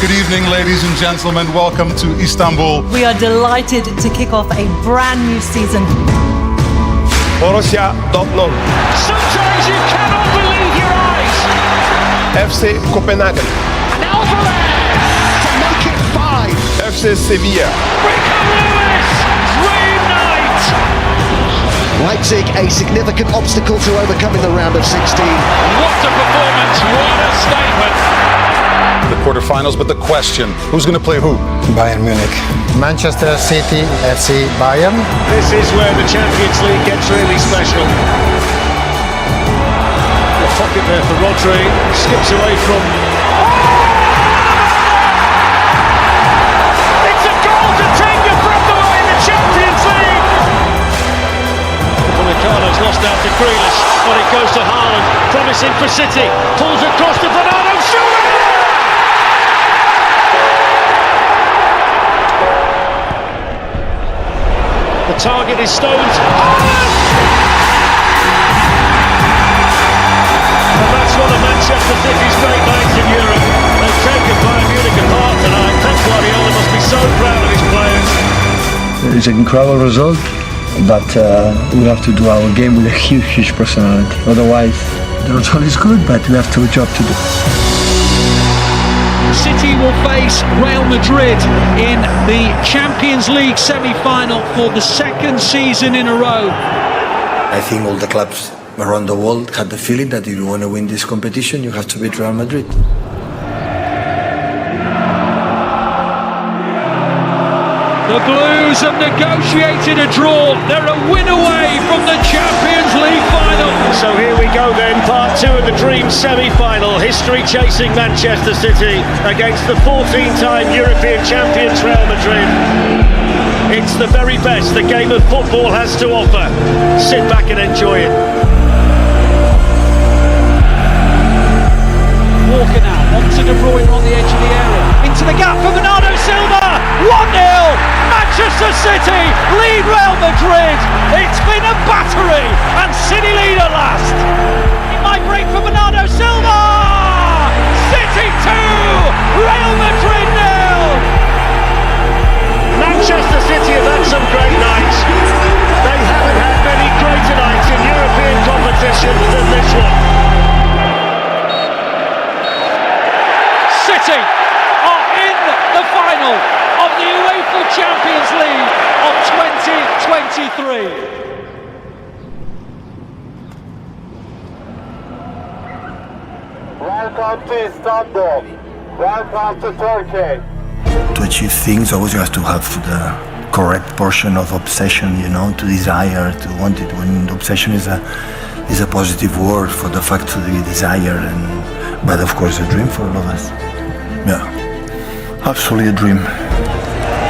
Good evening, ladies and gentlemen. Welcome to Istanbul. We are delighted to kick off a brand new season. Borussia Dortmund. Sometimes you cannot believe your eyes. FC Copenhagen. And Alvarez to make it 5. FC Sevilla. Rico Lewis, dream night. Leipzig, a significant obstacle to overcome in the round of 16. What a performance, what a statement. The quarterfinals, but the question, who's going to play who? Bayern Munich. Manchester City, FC Bayern. This is where the Champions League gets really special. The pocket there for Rodri, skips away from... It's a goal to take the breath away in the Champions League. Ricardo's lost out to Grealish, but it goes to Haaland, promising for City, pulls across to Bernardo Silva. The target is Stones. And that's one of Manchester City's great nights in Europe. They've taken Bayern Munich apart tonight. Pep Guardiola must be so proud of his players. It's an incredible result, but we have to do our game with a huge personality. Otherwise, the result is good, but we have a job to do. City will face Real Madrid in the Champions League semi-final for the second season in a row. I think all the clubs around the world had the feeling that if you want to win this competition, you have to beat Real Madrid. The Blues have negotiated a draw. They're a win away from the Champions League final. So here we go then, part 2 of the Dream semi-final. History chasing Manchester City against the 14-time European champions Real Madrid. It's the very best the game of football has to offer. Sit back and enjoy it. Walker now, onto De Bruyne on the edge of the area. Into the gap for Bernardo Silva. 1-0. Manchester City lead Real Madrid. It's been a battery and City lead at last. It might break for Bernardo Silva. City 2, Real Madrid 0. Manchester City have had some great nights. They haven't had many greater nights in European competitions than this one. City are in the final of the UEFA Champions League of 2023. Welcome to Istanbul. Welcome to Turkey. To achieve things, always you have to have the correct portion of obsession, to desire, to want it. When obsession is a positive word for the fact to be desire, but of course a dream for all of us. Yeah, absolutely a dream.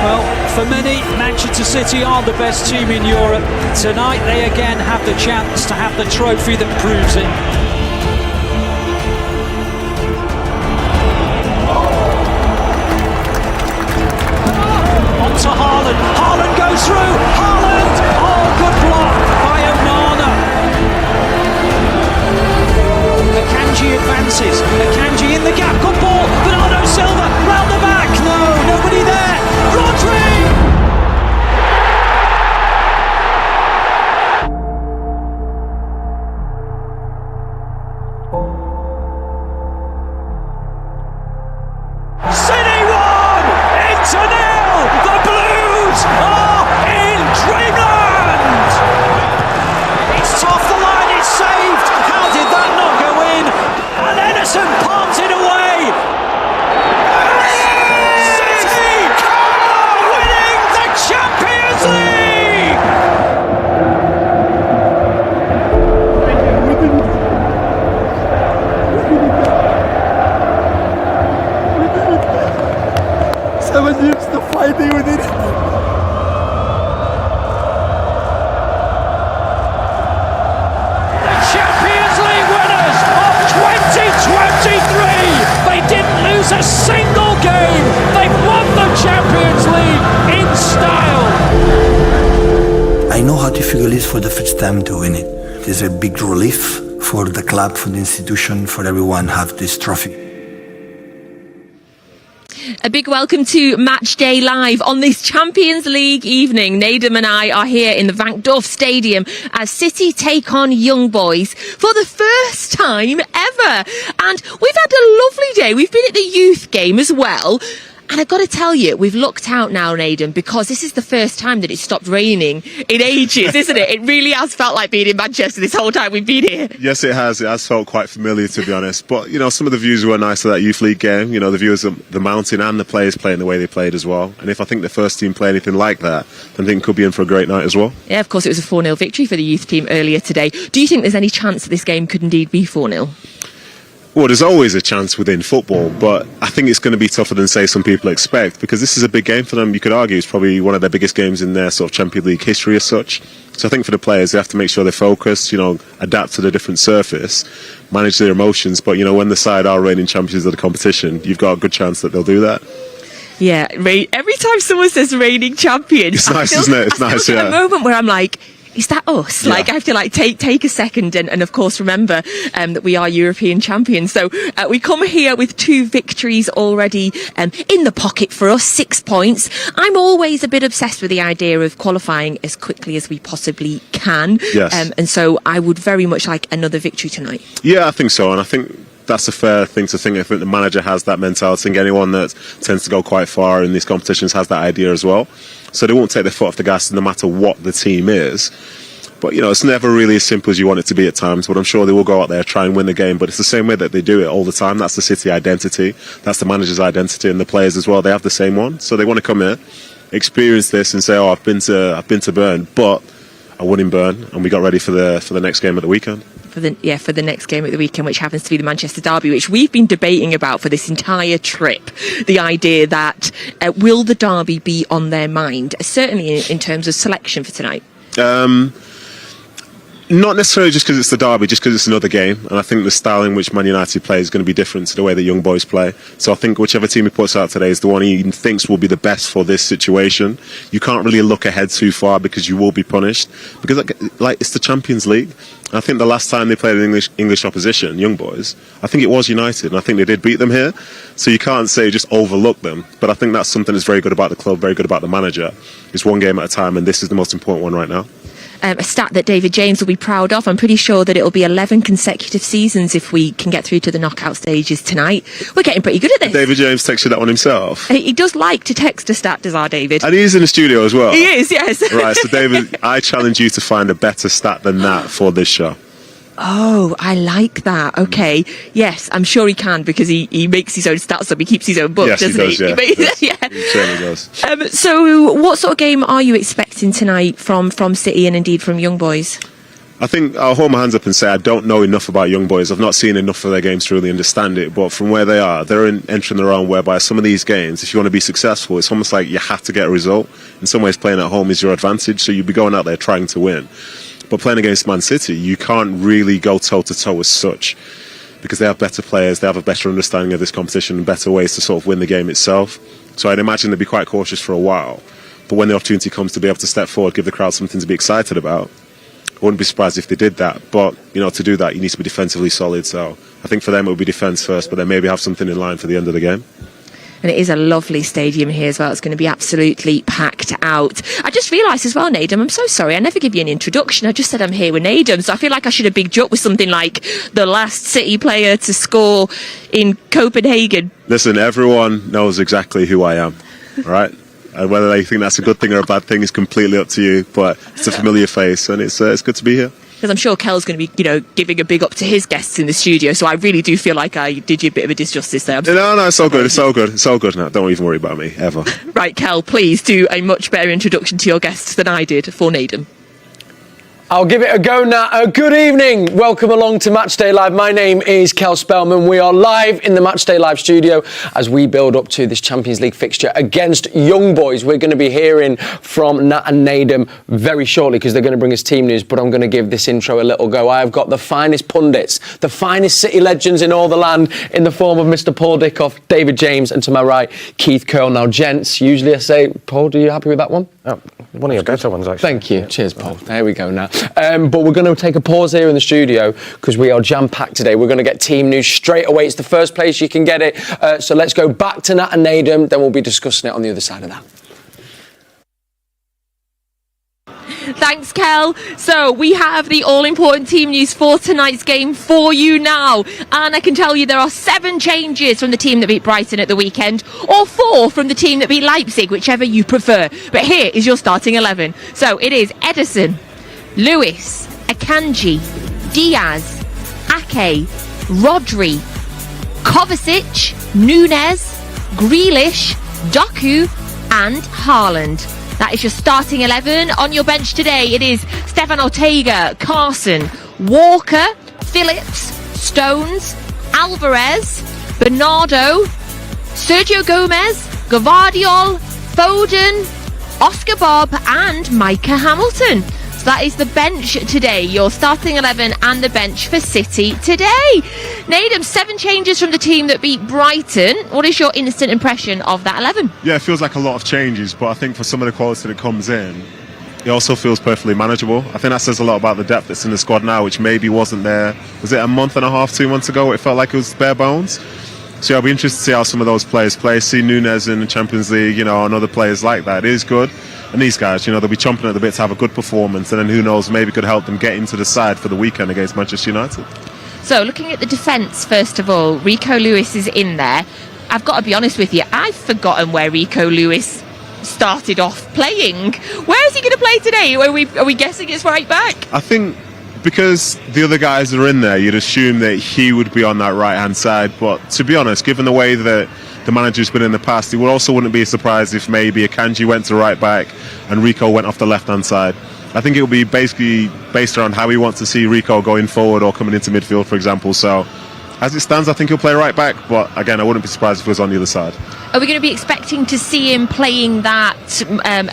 Well, for many, Manchester City are the best team in Europe. Tonight they again have the chance to have the trophy that proves it. On to Haaland. Haaland goes through. Haaland! Oh, good block by Onana. Akanji advances. Akanji in the gap. Good ball. Bernardo Silva round the back. No, nobody there. Rodri! City won! It's a 0! The Blues are in dreamland! It's off the line, it's saved! How did that not go in? And Ederson palms it away! City are winning the Champions League! The fighting we did it. The Champions League winners of 2023! They didn't lose a single game! They've won the Champions League in style! I know how difficult it is for the first time to win it. It is a big relief for the club, for the institution, for everyone have this trophy. A big welcome to Match Day Live on this Champions League evening. Nadem and I are here in the Van Dorf Stadium as City take on Young Boys for the first time ever. And we've had a lovely day. We've been at the youth game as well. And I've got to tell you, we've lucked out now, Nadem, because this is the first time that it's stopped raining in ages, isn't it? It really has felt like being in Manchester this whole time we've been here. Yes, it has. It has felt quite familiar, to be honest. But, you know, some of the views were nice of that youth league game. You know, the views of the mountain and the players playing the way they played as well. And if I think the first team play anything like that, then I think it could be in for a great night as well. Yeah, of course, it was a 4-0 victory for the youth team earlier today. Do you think there's any chance that this game could indeed be 4-0? Well, there's always a chance within football, but I think it's going to be tougher than, say, some people expect, because this is a big game for them. You could argue it's probably one of their biggest games in their sort of Champions League history as such. So I think for the players, they have to make sure they're focused, you know, adapt to the different surface, manage their emotions. But, you know, when the side are reigning champions of the competition, you've got a good chance that they'll do that. Yeah, every time someone says reigning champions, it's nice, isn't it? It's nice, yeah. A moment where I'm like, is that us? Yeah. Like, I have to take a second and of course remember that we are European champions. So we come here with 2 victories already in the pocket for us, 6 points. I'm always a bit obsessed with the idea of qualifying as quickly as we possibly can. Yes. And so I would very much like another victory tonight. Yeah, I think so. And I think that's a fair thing to think. I think the manager has that mentality. I think anyone that tends to go quite far in these competitions has that idea as well. So they won't take their foot off the gas no matter what the team is. But, you know, it's never really as simple as you want it to be at times. But I'm sure they will go out there, try and win the game. But it's the same way that they do it all the time. That's the City identity. That's the manager's identity, and the players as well. They have the same one. So they want to come here, experience this, and say, "Oh, I've been to Bern, but I won in Bern, and we got ready for the next game at the weekend." For the next game at the weekend, which happens to be the Manchester derby, which we've been debating about for this entire trip. The idea that will the derby be on their mind, certainly in terms of selection for tonight? Not necessarily just because it's the derby, just because it's another game. And I think the style in which Man United play is going to be different to the way that Young Boys play. So I think whichever team he puts out today is the one he thinks will be the best for this situation. You can't really look ahead too far because you will be punished. Because like it's the Champions League. I think the last time they played an English opposition, Young Boys, I think it was United, and I think they did beat them here. So you can't say just overlook them. But I think that's something that's very good about the club, very good about the manager. It's one game at a time, and this is the most important one right now. A stat that David James will be proud of. I'm pretty sure that it'll be 11 consecutive seasons if we can get through to the knockout stages tonight. We're getting pretty good at this. David James texted that one himself. He does like to text a stat, does our David? And he is in the studio as well. He is, yes. Right, so David, I challenge you to find a better stat than that for this show. Oh, I like that. Okay. Yes, I'm sure he can, because he makes his own stats up. He keeps his own book, yes, doesn't he? Does, Yeah. He certainly does. So what sort of game are you expecting tonight from City and indeed from Young Boys? I think I'll hold my hands up and say I don't know enough about Young Boys. I've not seen enough of their games to really understand it. But from where they are, they're entering their own, whereby some of these games, if you want to be successful, it's almost like you have to get a result. In some ways, playing at home is your advantage. So you'll be going out there trying to win. But playing against Man City, you can't really go toe-to-toe as such, because they have better players, they have a better understanding of this competition and better ways to sort of win the game itself. So I'd imagine they'd be quite cautious for a while. But when the opportunity comes to be able to step forward, give the crowd something to be excited about, I wouldn't be surprised if they did that. But, you know, to do that, you need to be defensively solid. So I think for them it would be defence first, but then maybe have something in line for the end of the game. And it is a lovely stadium here as well. It's going to be absolutely packed out. I just realised as well, Nadem, I'm so sorry, I never give you an introduction. I just said I'm here with Nadem, so I feel like I should have bigged you up with something like the last City player to score in Copenhagen. Listen, everyone knows exactly who I am, all right? And whether they think that's a good thing or a bad thing is completely up to you, but it's a familiar face, and it's good to be here. Because I'm sure Curle's going to be, giving a big up to his guests in the studio. So I really do feel like I did you a bit of a disjustice there. No, it's all good. It's all good. It's all good now. Don't even worry about me, ever. Right, Curle, please do a much better introduction to your guests than I did for Nadem. I'll give it a go now. Good evening. Welcome along to Matchday Live. My name is Curle Spellman. We are live in the Matchday Live studio as we build up to this Champions League fixture against Young Boys. We're going to be hearing from Nat and Nadem very shortly because they're going to bring us team news, but I'm going to give this intro a little go. I have got the finest pundits, the finest City legends in all the land in the form of Mr. Paul Dickov, David James, and to my right, Keith Curle. Now, gents, usually I say, Paul, are you happy with that one? Oh, one of your better ones, actually. Thank you. Cheers, Paul. There we go now. But we're going to take a pause here in the studio because we are jam-packed today. We're going to get team news straight away. It's the first place you can get it. So let's go back to Nat and Nadem, then we'll be discussing it on the other side of that. Thanks, Kel. So we have the all-important team news for tonight's game for you now. And I can tell you there are 7 changes from the team that beat Brighton at the weekend, or 4 from the team that beat Leipzig, whichever you prefer. But here is your starting 11. So it is Edison, Lewis, Akanji, Diaz, Ake, Rodri, Kovacic, Nunes, Grealish, Doku and Haaland. That is your starting 11. On your bench today, it is Stefan Ortega, Carson, Walker, Phillips, Stones, Alvarez, Bernardo, Sergio Gomez, Gvardiol, Foden, Oscar Bob and Micah Hamilton. So that is the bench today, your starting 11 and the bench for City today. Nadem, 7 changes from the team that beat Brighton. What is your instant impression of that 11? Yeah, it feels like a lot of changes, but I think for some of the quality that comes in, it also feels perfectly manageable. I think that says a lot about the depth that's in the squad now, which maybe wasn't there. Was it a month and a half, 2 months ago? It felt like it was bare bones. So yeah, I'll be interested to see how some of those players play. See Nunes in the Champions League, and other players like that. It is good. And these guys, they'll be chomping at the bit to have a good performance, and then who knows, maybe could help them get into the side for the weekend against Manchester United. So looking at the defence, first of all, Rico Lewis is in there. I've got to be honest with you, I've forgotten where Rico Lewis started off playing. Where is he going to play today? Are we guessing it's right back? I think because the other guys are in there, you'd assume that he would be on that right-hand side. But to be honest, given the way that the manager's been in the past, it also wouldn't be a surprise if maybe Akanji went to right back and Rico went off the left-hand side. I think it will be basically based around how he wants to see Rico going forward or coming into midfield, for example. So as it stands, I think he'll play right back, but again, I wouldn't be surprised if it was on the other side. Are we going to be expecting to see him playing that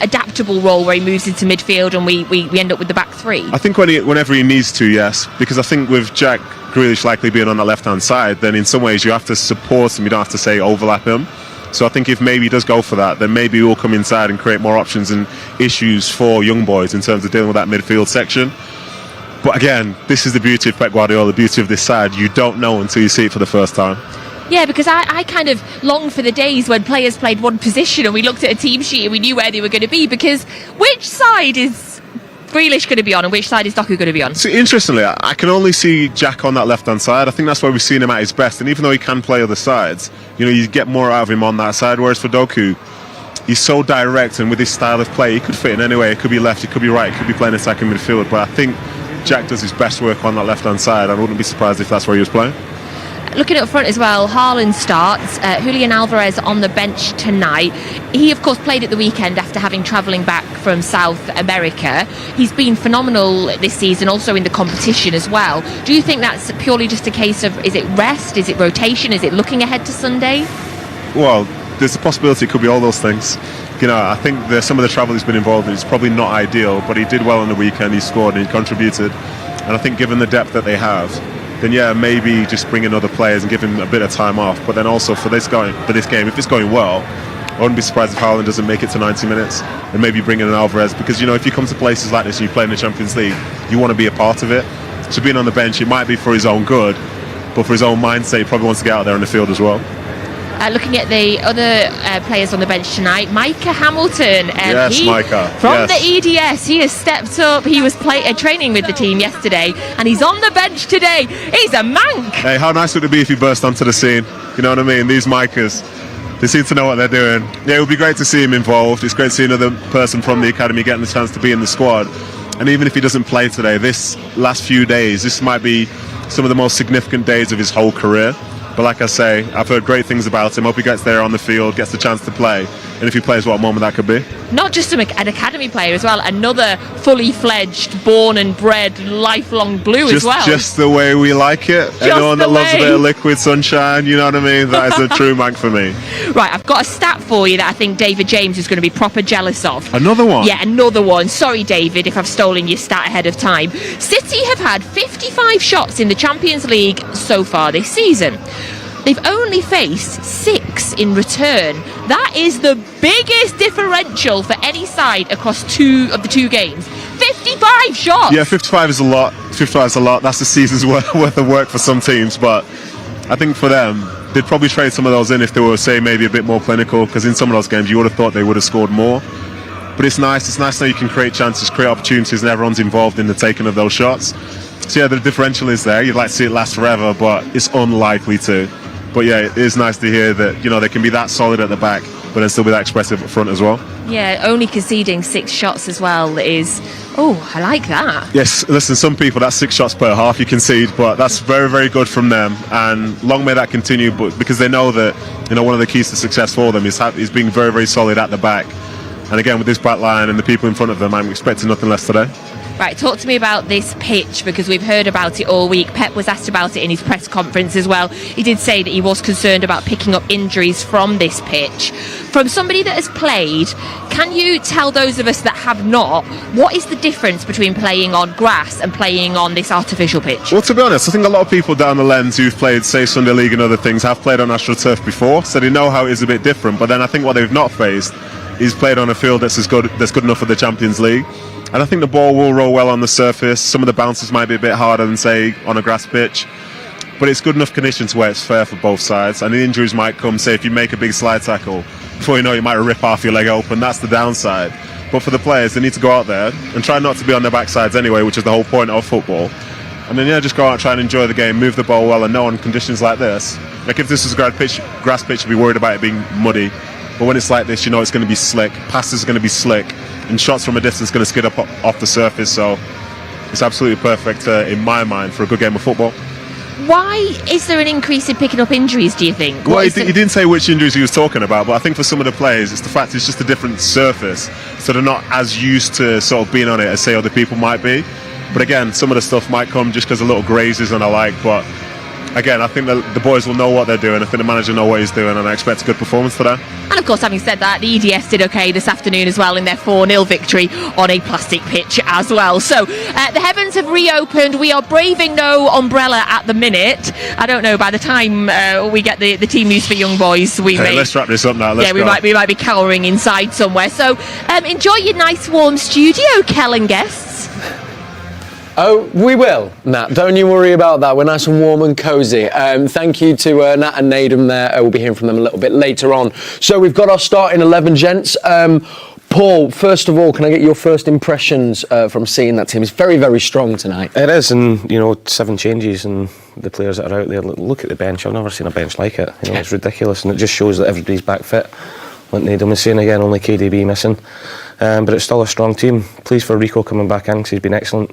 adaptable role where he moves into midfield and we end up with the back 3? I think whenever he needs to, yes, because I think with Jack Grealish likely being on the left-hand side, then in some ways you have to support him, you don't have to say overlap him. So I think if maybe he does go for that, then maybe we'll come inside and create more options and issues for young boys in terms of dealing with that midfield section. But again, this is the beauty of Pep Guardiola, the beauty of this side. You don't know until you see it for the first time. Yeah, because I kind of long for the days when players played one position and we looked at a team sheet and we knew where they were going to be, because which side is Grealish going to be on and which side is Doku going to be on? So interestingly, I can only see Jack on that left-hand side. I think that's where we've seen him at his best, and even though he can play other sides, you get more out of him on that side, whereas for Doku, he's so direct, and with his style of play, he could fit in anyway. It could be left, it could be right, it could be playing attacking midfield, but I think Jack does his best work on that left-hand side. I wouldn't be surprised if that's where he was playing. Looking up front as well, Haaland starts. Julian Alvarez on the bench tonight. He, of course, played at the weekend after travelling back from South America. He's been phenomenal this season, also in the competition as well. Do you think that's purely just a case of, is it rest, is it rotation, is it looking ahead to Sunday? Well, there's a possibility it could be all those things. I think some of the travel he's been involved in is probably not ideal, but he did well on the weekend, he scored and he contributed. And I think given the depth that they have, then yeah, maybe just bring in other players and give him a bit of time off. But then also for this game, if it's going well, I wouldn't be surprised if Haaland doesn't make it to 90 minutes and maybe bring in an Alvarez, because if you come to places like this and you play in the Champions League, you want to be a part of it. So being on the bench, it might be for his own good, but for his own mindset, he probably wants to get out there in the field as well. Looking at the other players on the bench tonight, Micah Hamilton. Yes, Micah. From the EDS, he has stepped up. He was training with the team yesterday, and he's on the bench today. He's a mank. Hey, how nice would it be if he burst onto the scene? You know what I mean? These Micahs, they seem to know what they're doing. Yeah, it would be great to see him involved. It's great to see another person from the academy getting the chance to be in the squad. And even if he doesn't play today, this last few days, this might be some of the most significant days of his whole career. But like I say, I've heard great things about him. Hope he gets there on the field, gets the chance to play. And if he plays, what a moment that could be. Not just an academy player as well, another fully fledged, born and bred, lifelong blue as well. Just the way we like it. Anyone that loves a bit of liquid sunshine, you know what I mean? That is a true mank for me. Right, I've got a stat for you that I think David James is going to be proper jealous of. Another one? Yeah, another one. Sorry, David, if I've stolen your stat ahead of time. City have had 55 shots in the Champions League so far this season. They've only faced 6 in return. That is the biggest differential for any side across 2 of the 2 games. 55 55 shots! Yeah, 55 is a lot. 55 is a lot. That's a season's worth of work for some teams, but I think for them, they'd probably trade some of those in if they were, say, maybe a bit more clinical, because in some of those games you would have thought they would have scored more. But it's nice now you can create chances, create opportunities, and everyone's involved in the taking of those shots. So yeah, the differential is there. You'd like to see it last forever, but it's unlikely to. But yeah, it is nice to hear that, you know, they can be that solid at the back, but then still be that expressive up front as well. Yeah, only conceding 6 shots as well is... Oh, I like that. Yes, listen, some people, that's 6 shots per half you concede, but that's very, very good from them. And long may that continue, but because they know that, you know, one of the keys to success for them is being very, very solid at the back. And again, with this back line and the people in front of them, I'm expecting nothing less today. Right, talk to me about this pitch, because we've heard about it all week. Pep was asked about it in his press conference as well. He did say that he was concerned about picking up injuries from this pitch. From somebody that has played, can you tell those of us that have not, what is the difference between playing on grass and playing on this artificial pitch? Well, to be honest, I think a lot of people down the lens who've played, say, Sunday League and other things have played on AstroTurf before, so they know how it is a bit different. But then I think what they've not faced is played on a field that's good enough for the Champions League. And I think the ball will roll well on the surface. Some of the bounces might be a bit harder than, say, on a grass pitch. But it's good enough conditions where it's fair for both sides. And the injuries might come, say, if you make a big slide tackle, before you know, you might rip half your leg open. That's the downside. But for the players, they need to go out there and try not to be on their backsides anyway, which is the whole point of football. And then, yeah, just go out and try and enjoy the game, move the ball well, and know on conditions like this. Like if this was a grass pitch, you'd be worried about it being muddy. But when it's like this, you know it's going to be slick. Passes are going to be slick. And shots from a distance are going to skid up off the surface. So it's absolutely perfect, in my mind, for a good game of football. Why is there an increase in picking up injuries, do you think? Well, he didn't say which injuries he was talking about, but I think for some of the players, it's the fact it's just a different surface. So they're not as used to sort of being on it as, say, other people might be. But again, some of the stuff might come just because of little grazes and I like, but again, I think the boys will know what they're doing. I think the manager knows what he's doing, and I expect a good performance today. And of course, having said that, the EDS did okay this afternoon as well in their 4-0 victory on a plastic pitch as well. So the heavens have reopened. We are braving no umbrella at the minute. I don't know, by the time we get the team news for young boys, let's wrap this up now. We might be cowering inside somewhere. So enjoy your nice warm studio, Kel and guests. Oh, we will, Nat. Don't you worry about that. We're nice and warm and cosy. Thank you to Nat and Nadem there. We'll be hearing from them a little bit later on. So we've got our starting 11, gents. Paul, first of all, can I get your first impressions from seeing that team? It's very, very strong tonight. It is, and, you know, 7 changes and the players that are out there. Look at the bench. I've never seen a bench like it. You know, it's ridiculous, and it just shows that everybody's back fit. Like Nadem was saying again, only KDB missing. But it's still a strong team. Pleased for Rico coming back in because he's been excellent.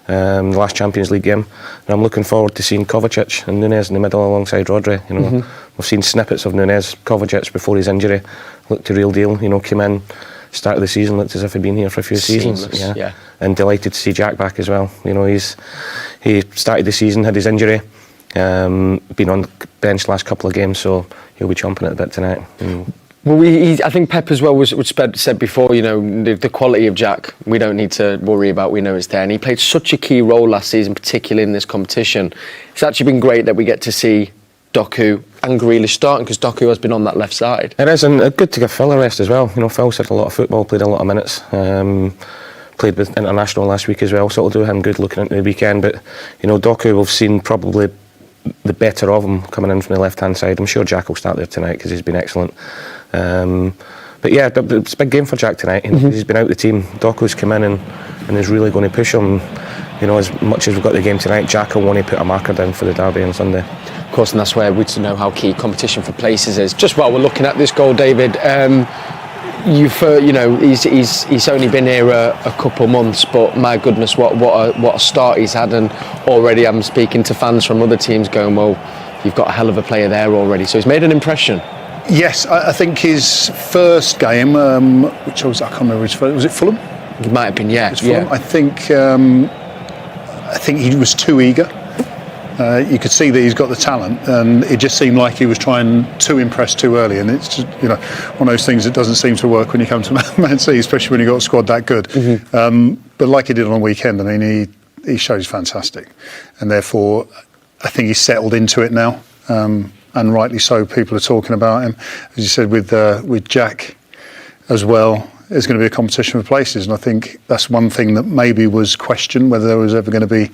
The last Champions League game, and I'm looking forward to seeing Kovacic and Nunez in the middle alongside Rodri. You know, we've seen snippets of Nunez, Kovacic before his injury, looked a real deal. You know, came in, start of the season, looked as if he'd been here for a few seasons. Yeah, and delighted to see Jack back as well. You know, he started the season, had his injury, been on the bench last couple of games, so he'll be chomping at a bit tonight. Well, I think Pep as well said before, you know, the quality of Jack, we don't need to worry about, we know it's there. And he played such a key role last season, particularly in this competition. It's actually been great that we get to see Doku and Grealish starting, because Doku has been on that left side. It is, and good to give Phil a rest as well. You know, Phil's had a lot of football, played a lot of minutes. Played with International last week as well, so it'll do him good looking into the weekend. But, you know, Doku, we've seen probably the better of him coming in from the left-hand side. I'm sure Jack will start there tonight because he's been excellent. But yeah, it's a big game for Jack tonight. He's been out the team. Doku's come in and is really going to push him. You know, as much as we've got the game tonight, Jack will want to put a marker down for the derby on Sunday. Of course, and that's where we to know how key competition for places is. Just while we're looking at this goal, David, you know, he's only been here a couple months, but my goodness, what a start he's had, and already I'm speaking to fans from other teams going, well, you've got a hell of a player there already. So he's made an impression. Yes, I think his first game, which I can't remember his first, was it Fulham? It might have been, yeah. It was Fulham. I think he was too eager. You could see that he's got the talent, and it just seemed like he was trying to impress too early. And it's just, you know, one of those things that doesn't seem to work when you come to Man City, especially when you've got a squad that good. But like he did on the weekend, I mean, he showed he's fantastic, and therefore I think he's settled into it now. And rightly so, people are talking about him. As you said, with Jack as well, there's going to be a competition for places, and I think that's one thing that maybe was questioned, whether there was ever going to be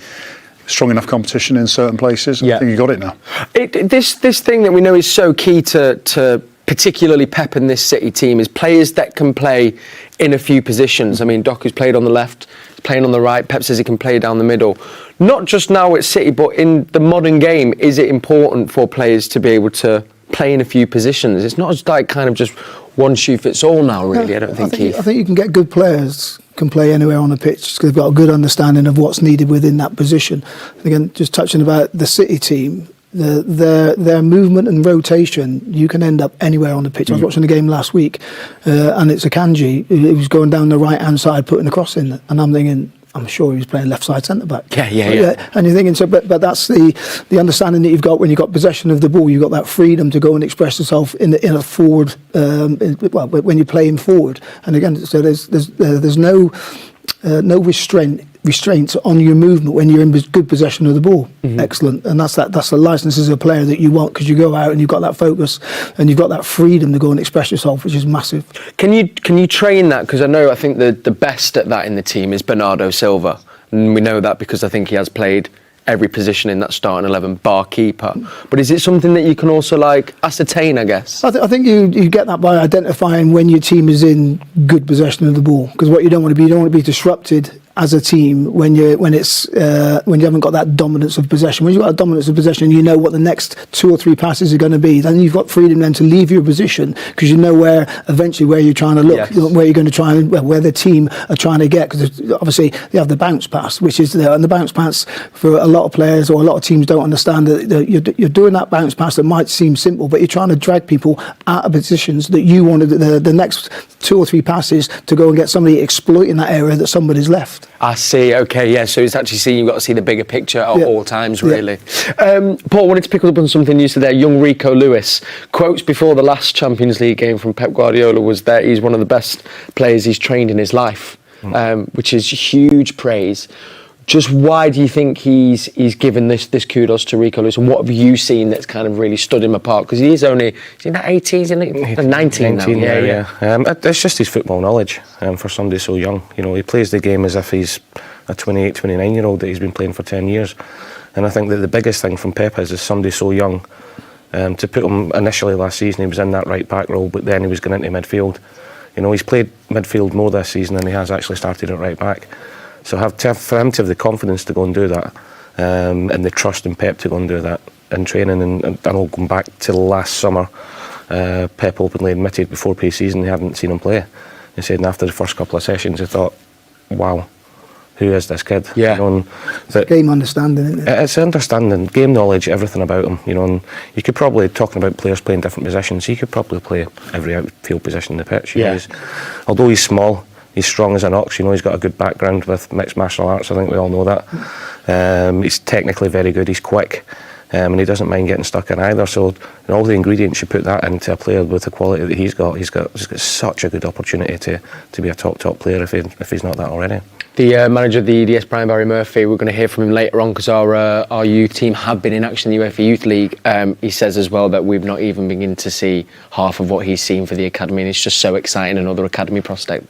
strong enough competition in certain places. I think you got it now. This thing that we know is so key to particularly Pep and this City team is players that can play in a few positions. I mean, Doku's played on the left, he's playing on the right. Pep says he can play down the middle. Not just now at City, but in the modern game, is it important for players to be able to play in a few positions? It's not like kind of just one shoe fits all now, really. I don't think, Keith. I think you can get good players can play anywhere on the pitch because they've got a good understanding of what's needed within that position. Again, just touching about the City team, their movement and rotation, you can end up anywhere on the pitch. I was watching the game last week, and it's Akanji who was going down the right hand side putting a cross in, and I'm thinking, I'm sure he was playing left side centre back. Yeah. And you're thinking, but that's the understanding that you've got when you've got possession of the ball. You've got that freedom to go and express yourself in a forward. When you're playing forward, and again, so there's no restraints on your movement when you're in good possession of the ball. Excellent, and that's the license as a player that you want, because you go out and you've got that focus and you've got that freedom to go and express yourself, which is massive. Can you train that? Because I think the best at that in the team is Bernardo Silva, and we know that because I think he has played every position in that starting 11 bar keeper. But is it something that you can also ascertain, I guess? I think you get that by identifying when your team is in good possession of the ball, because what you don't want to be disrupted as a team when you haven't got that dominance of possession. When you've got a dominance of possession, you know what the next 2 or 3 passes are going to be. Then you've got freedom then to leave your position, because you know where you're trying to look, where you're going to try and where the team are trying to get. Because obviously they have the bounce pass, which is there, and the bounce pass for a lot of players or a lot of teams don't understand that you're doing that bounce pass that might seem simple, but you're trying to drag people out of positions that you wanted the next 2 or 3 passes to go and get somebody exploiting that area that somebody's left. I see. Okay, yeah. So it's actually you've got to see the bigger picture at all times, really. Paul, wanted to pick up on something you said there. Young Rico Lewis quotes before the last Champions League game from Pep Guardiola was that he's one of the best players he's trained in his life, which is huge praise. Just why do you think he's given this kudos to Rico Lewis, and what have you seen that's kind of really stood him apart? Because he's only 18, isn't he? 19 now. Yeah. It's just his football knowledge for somebody so young. You know, he plays the game as if he's a 28, 29-year-old that he's been playing for 10 years. And I think that the biggest thing from Pep is somebody so young, to put him initially last season, he was in that right back role, but then he was going into midfield. You know, he's played midfield more this season than he has actually started at right back. So for him to have the confidence to go and do that, and the trust in Pep to go and do that in training, and all going back to last summer, Pep openly admitted before pre-season he hadn't seen him play. He said after the first couple of sessions he thought, wow, who is this kid? Yeah. You know, it's game understanding, isn't it? It's understanding, game knowledge, everything about him. You know, and you could probably, talking about players playing different positions, he could probably play every outfield position in the pitch. You know, although he's small, he's strong as an ox. You know, he's got a good background with mixed martial arts. I think we all know that. He's technically very good. He's quick, and he doesn't mind getting stuck in either. So, in all the ingredients, you put that into a player with the quality that he's got. He's got such a good opportunity to be a top player if he's not that already. The manager of the EDS, Brian Barry Murphy, we're going to hear from him later on because our youth team have been in action in the UEFA Youth League. He says as well that we've not even begun to see half of what he's seen for the academy, and it's just so exciting. Another academy prospect,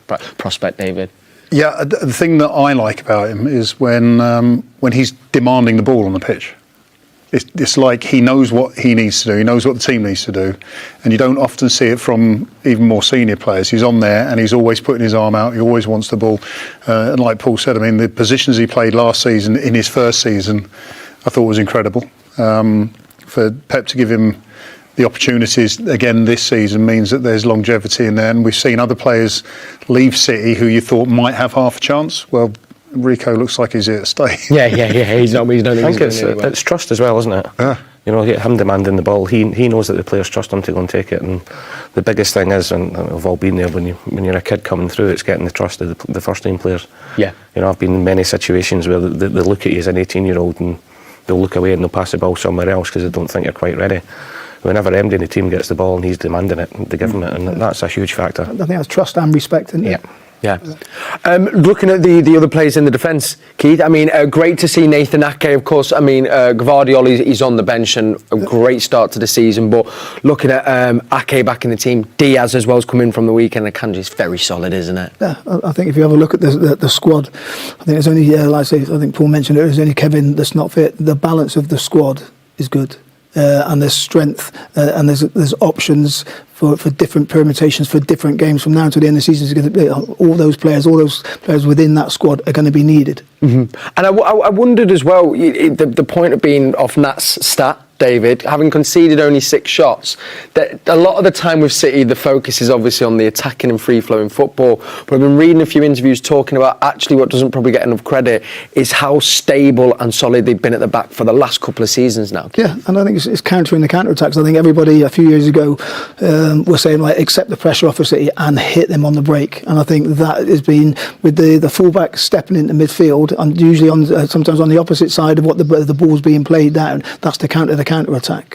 David. Yeah, the thing that I like about him is when he's demanding the ball on the pitch. It's like he knows what he needs to do, he knows what the team needs to do, and you don't often see it from even more senior players. He's on there and he's always putting his arm out, he always wants the ball. And like Paul said, I mean, the positions he played last season, in his first season, I thought was incredible. For Pep to give him the opportunities again this season means that there's longevity in there, and we've seen other players leave City who you thought might have half a chance. Well, Rico looks like he's here to stay. Yeah. He's not. I think it's trust as well, isn't it? Yeah. You know, him demanding the ball. He knows that the players trust him to go and take it. And the biggest thing is, and we've all been there, when you're a kid coming through, it's getting the trust of the first team players. Yeah. You know, I've been in many situations where they look at you as an 18-year-old and they'll look away and they'll pass the ball somewhere else because they don't think you're quite ready. Whenever MD in the team gets the ball and he's demanding it, they give him it, and that's a huge factor. I think that's trust and respect, isn't it? Yeah. Yeah. Looking at the other players in the defence, Keith, I mean, great to see Nathan Ake, of course. I mean, Guardiola, he's on the bench and a great start to the season. But looking at Ake back in the team, Diaz as well as coming from the weekend, Akanji's very solid, isn't it? Yeah, I think if you have a look at the squad, I think there's only, like I say, I think Paul mentioned it, there's only Kevin that's not fit. The balance of the squad is good. And there's strength and there's options for different permutations for different games from now until the end of the season. All those players within that squad are going to be needed. Mm-hmm. And I wondered as well, the point of being off Nat's stat, David, having conceded only 6 shots, that a lot of the time with City, the focus is obviously on the attacking and free-flowing football. But I've been reading a few interviews talking about actually what doesn't probably get enough credit is how stable and solid they've been at the back for the last couple of seasons now. Yeah, and I think it's countering the counter-attacks. I think everybody a few years ago was saying, like, accept the pressure off of City and hit them on the break. And I think that has been, with the full-back stepping into midfield, and usually sometimes on the opposite side of what the ball's being played down, that's the counter-attack.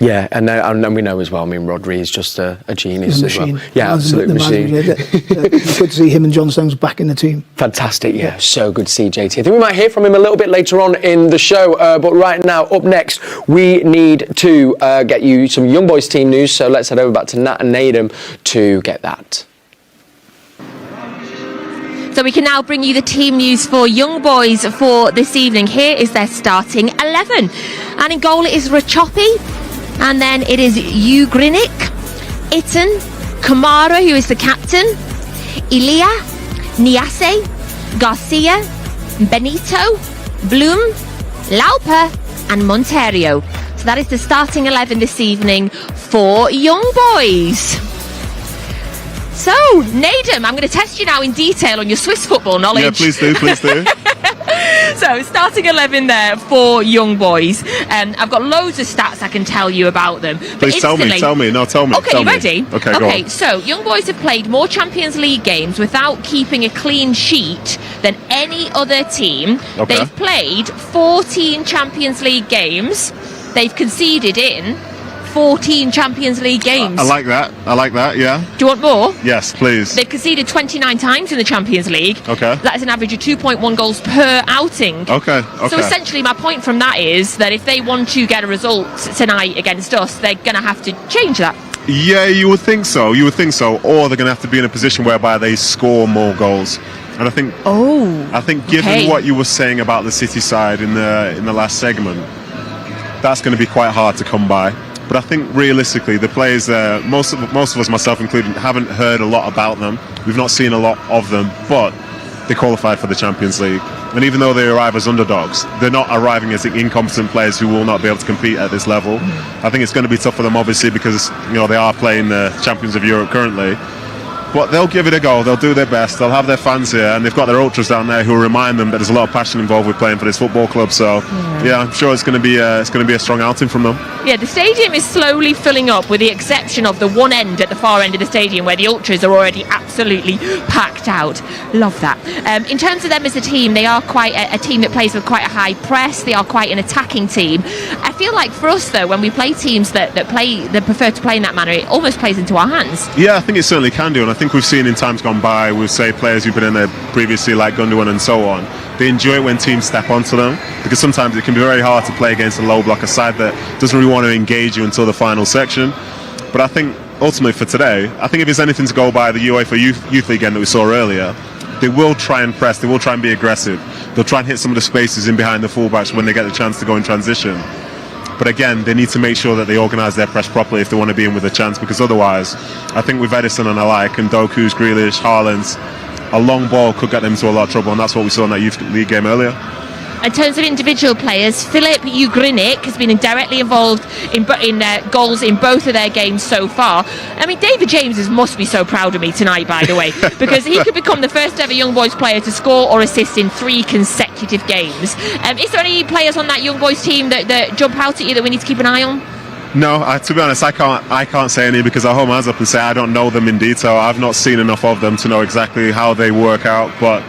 Yeah, and we know as well, I mean, Rodri is just a genius as well. Yeah, absolute machine. It's good to see him and John Stones back in the team. Fantastic, yeah. So good to see JT. I think we might hear from him a little bit later on in the show, but right now, up next, we need to get you some Young Boys team news, so let's head over back to Nat and Nadem to get that. So we can now bring you the team news for Young Boys for this evening. Here is their starting 11. And in goal it is Rachopi. And then it is Ugrinic, Itten, Kamara, who is the captain, Ilia, Niasse, Garcia, Benito, Bloom, Lauper and Monterio. So that is the starting 11 this evening for Young Boys. So, Nadem, I'm going to test you now in detail on your Swiss football knowledge. Yeah, please do. So, starting 11 there for Young Boys. I've got loads of stats I can tell you about them. Please tell me. Okay, tell me. You ready? Okay, go on. So, Young Boys have played more Champions League games without keeping a clean sheet than any other team. Okay. They've played 14 Champions League games. They've conceded in 14 Champions League games. I like that, yeah. Do you want more? Yes, please. They've conceded 29 times in the Champions League. Okay. That is an average of 2.1 goals per outing. Okay. So essentially my point from that is that if they want to get a result tonight against us, they're going to have to change that. Yeah, you would think so. Or they're going to have to be in a position whereby they score more goals. And I think given what you were saying about the City side in the last segment, that's going to be quite hard to come by. But I think realistically, the players there, most of us, myself included, haven't heard a lot about them. We've not seen a lot of them, but they qualified for the Champions League. And even though they arrive as underdogs, they're not arriving as incompetent players who will not be able to compete at this level. I think it's going to be tough for them, obviously, because they are playing the Champions of Europe currently. But they'll give it a go. They'll do their best. They'll have their fans here, and they've got their ultras down there who will remind them that there's a lot of passion involved with playing for this football club. So, yeah, I'm sure it's going to be a strong outing from them. Yeah, the stadium is slowly filling up, with the exception of the one end at the far end of the stadium where the ultras are already absolutely packed out. Love that. In terms of them as a team, they are quite a team that plays with quite a high press. They are quite an attacking team. I feel like for us, though, when we play teams that prefer to play in that manner, it almost plays into our hands. Yeah, I think it certainly can do, and I think we've seen in times gone by with, say, players who've been in there previously, like Gundogan and so on. They enjoy it when teams step onto them, because sometimes it can be very hard to play against a low blocker side that doesn't really want to engage you until the final section. But I think ultimately for today, I think if there's anything to go by the UEFA Youth League game that we saw earlier, they will try and press, they will try and be aggressive. They'll try and hit some of the spaces in behind the fullbacks when they get the chance to go in transition. But again, they need to make sure that they organise their press properly if they want to be in with a chance, because otherwise, I think with Edison and alike, and Doku's, Grealish, Haaland's, a long ball could get them into a lot of trouble, and that's what we saw in that Youth League game earlier. In terms of individual players, Filip Ugrinic has been directly involved in goals in both of their games so far. I mean, David James must be so proud of me tonight, by the way, because he could become the first ever Young Boys player to score or assist in 3 consecutive games. Is there any players on that Young Boys team that jump out at you that we need to keep an eye on? No, to be honest, I can't say any, because I'll hold my hands up and say I don't know them in detail. I've not seen enough of them to know exactly how they work out, but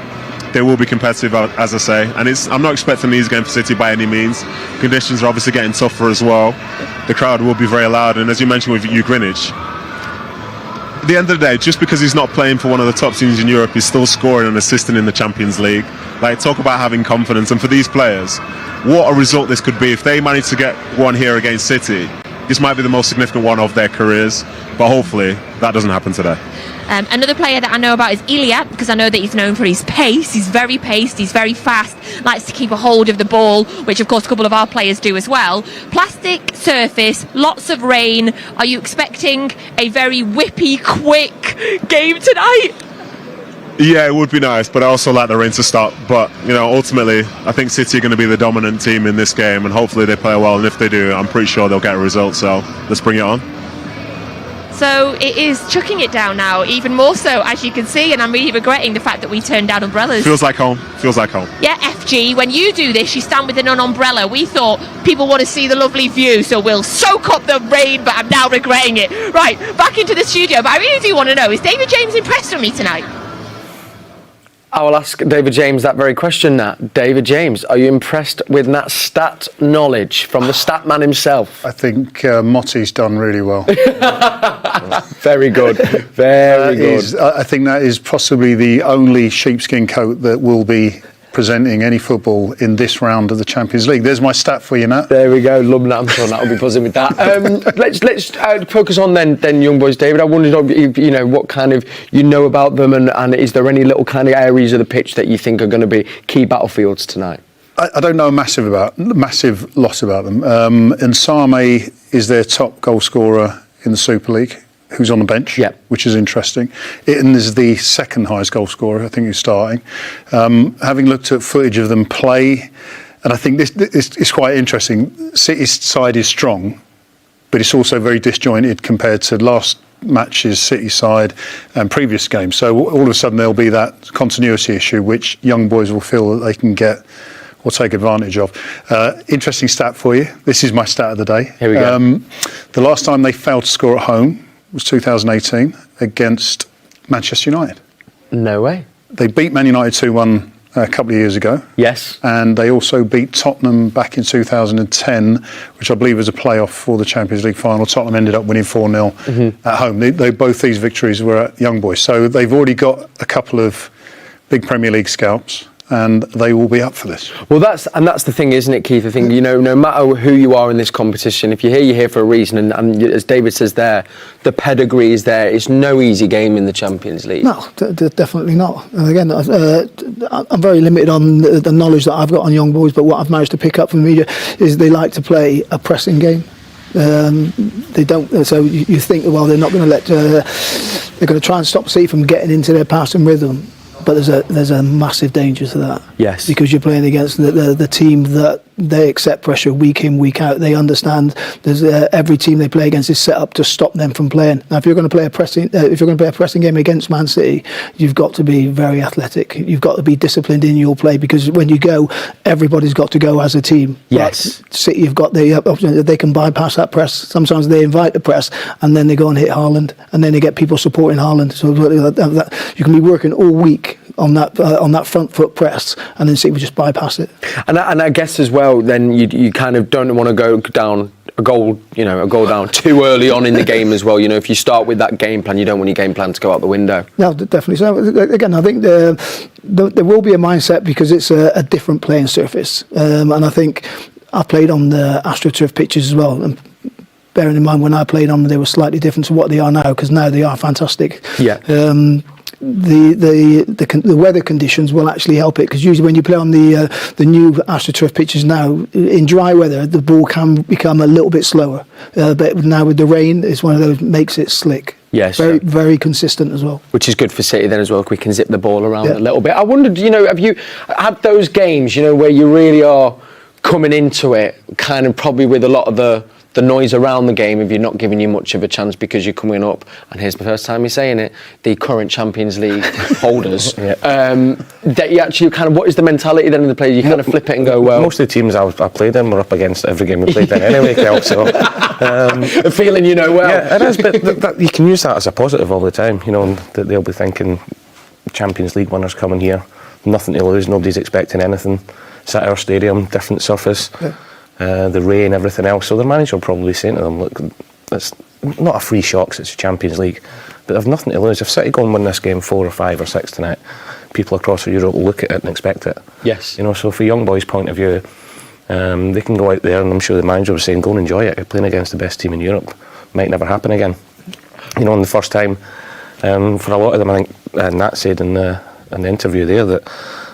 they will be competitive, as I say, and I'm not expecting these games for City by any means. Conditions are obviously getting tougher as well. The crowd will be very loud, and as you mentioned with Ugrinic, the end of the day, just because he's not playing for one of the top teams in Europe, he's still scoring and assisting in the Champions League. Like, talk about having confidence. And for these players, what a result this could be. If they manage to get one here against City, this might be the most significant one of their careers. But hopefully, that doesn't happen today. Another player that I know about is Ellie, because I know that he's known for his pace. He's very paced, he's very fast, likes to keep a hold of the ball, which of course a couple of our players do as well. Plastic surface, lots of rain. Are you expecting a very whippy, quick game tonight? Yeah, it would be nice, but I also like the rain to stop. But, you know, ultimately, I think City are going to be the dominant team in this game, and hopefully they play well. And if they do, I'm pretty sure they'll get a result. So let's bring it on. So it is chucking it down now, even more so, as you can see, and I'm really regretting the fact that we turned down umbrellas. Feels like home. Feels like home. Yeah, FG, when you do this, you stand with an umbrella. We thought people want to see the lovely view, so we'll soak up the rain, but I'm now regretting it. Right, back into the studio, but I really do want to know, is David James impressed with me tonight? I will ask David James that very question, Nat. David James, are you impressed with Nat's stat knowledge from the stat man himself? I think Motti's done really well. Very good. Very good. I think that is possibly the only sheepskin coat that will be presenting any football in this round of the Champions League. There's my stat for you, Nat. There we go. Love that. I'm sure Nat will be buzzing with that. Let's focus on then young boys, David. I wondered, what kind of you know about them, and is there any little kind of areas of the pitch that you think are going to be key battlefields tonight? I don't know a massive lot about them. And Same is their top goal scorer in the Super League, who's on the bench, which is interesting. Itten is the second highest goal scorer, I think, who's starting. Having looked at footage of them play, and I think this is quite interesting. City's side is strong, but it's also very disjointed compared to last match's City side and previous games. So all of a sudden there'll be that continuity issue, which young boys will feel that they can get or take advantage of. Interesting stat for you. This is my stat of the day. Here we go. The last time they failed to score at home was 2018 against Manchester United. No way. They beat Man United 2-1 a couple of years ago. Yes. And they also beat Tottenham back in 2010, which I believe was a playoff for the Champions League final. Tottenham ended up winning 4-0 at home. They both these victories were at young boys. So they've already got a couple of big Premier League scouts, and they will be up for this. Well, that's the thing, isn't it, Keith? I think, no matter who you are in this competition, if you're here for a reason, and as David says there, the pedigree is there. It's no easy game in the Champions League. No, definitely not. And again, I'm very limited on the knowledge that I've got on young boys, but what I've managed to pick up from the media is they like to play a pressing game. They don't. So you think, well, they're not going to they're going to try and stop City from getting into their passing rhythm. But there's a massive danger to that. Yes. Because you're playing against the team that they accept pressure week in, week out. They understand there's every team they play against is set up to stop them from playing. Now, if you're going to play a pressing game against Man City, you've got to be very athletic. You've got to be disciplined in your play, because when you go, everybody's got to go as a team. Yes. But City have got the opportunity. They can bypass that press. Sometimes they invite the press, and then they go and hit Haaland, and then they get people supporting Haaland. So you can be working all week on that front foot press, and then City would just bypass it. And I guess as well, then you kind of don't want to go down a goal down too early on in the game as well. If you start with that game plan, you don't want your game plan to go out the window. No, definitely. So again, I think there will be a mindset, because it's a different playing surface, and I think I played on the AstroTurf pitches as well. And bearing in mind, when I played on them, they were slightly different to what they are now, because now they are fantastic. Yeah. The weather conditions will actually help it, because usually when you play on the new AstroTurf pitches now, in dry weather, the ball can become a little bit slower. But now with the rain, it's one of those, makes it slick. Yes. Very, very consistent as well. Which is good for City then as well, we can zip the ball around a little bit. I wondered, have you had those games, where you really are coming into it, kind of probably with a lot of the noise around the game, if you're not giving you much of a chance because you're coming up, and here's the first time you're saying it, the current Champions League holders, that you actually kind of, what is the mentality then in the play? You kind of flip it and go, well... Most of the teams I played in were up against every game we played in anyway, Kel, so... a feeling you know well. Yeah, it is, but you can use that as a positive all the time, and that they'll be thinking, Champions League winners coming here, nothing to lose, nobody's expecting anything. It's at our stadium, different surface. Yeah. The rain, everything else. So the manager will probably say to them, look, it's not a free shot 'cause it's Champions League, but they've nothing to lose. If City go and win this game 4 or 5 or 6 tonight, people across Europe will look at it and expect it. Yes. You know, so from young boys' point of view, they can go out there, and I'm sure the manager was saying, go and enjoy it. You're playing against the best team in Europe. Might never happen again. You know, in the first time, for a lot of them, I think Nat said in the interview there that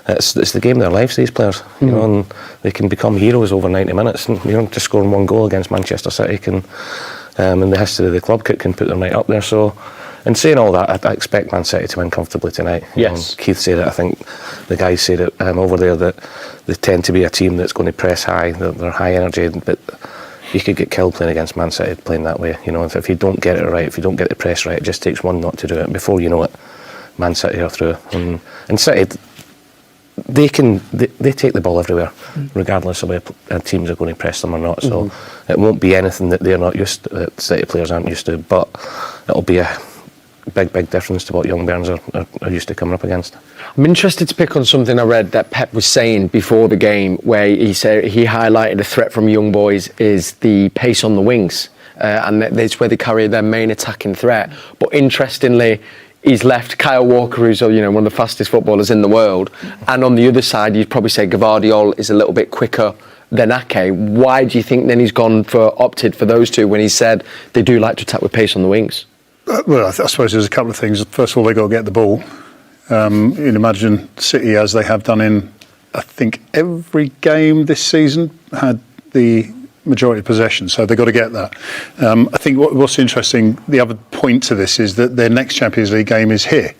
it's the game of their lives, these players. You know, and they can become heroes over 90 minutes. And, you know, just scoring 1 goal against Manchester City can, in the history of the club, can put them right up there. So, in saying all that, I expect Man City to win comfortably tonight. Yes. Keith said it, I think the guys said it over there, that they tend to be a team that's going to press high, they're high energy, but you could get killed playing against Man City playing that way. You know, if you don't get it right, if you don't get the press right, it just takes one not to do it. Before you know it, Man City are through. And City, they take the ball everywhere, regardless of whether teams are going to press them or not. So it won't be anything that they're not used to, that City players aren't used to, but it'll be a big difference to what young Burns are used to coming up against. I'm interested to pick on something I read that Pep was saying before the game, where he said he highlighted a threat from young boys is the pace on the wings, and that's where they carry their main attacking threat. But interestingly, he's left Kyle Walker, who's one of the fastest footballers in the world, and on the other side, you'd probably say Guardiola is a little bit quicker than Ake. Why do you think then he's opted for those two when he said they do like to attack with pace on the wings? Well, I suppose there's a couple of things. First of all, they've got to get the ball. You'd imagine City, as they have done in, I think, every game this season, had the majority of possession, so they've got to get that. I think what's interesting, the other point to this is that their next Champions League game is here.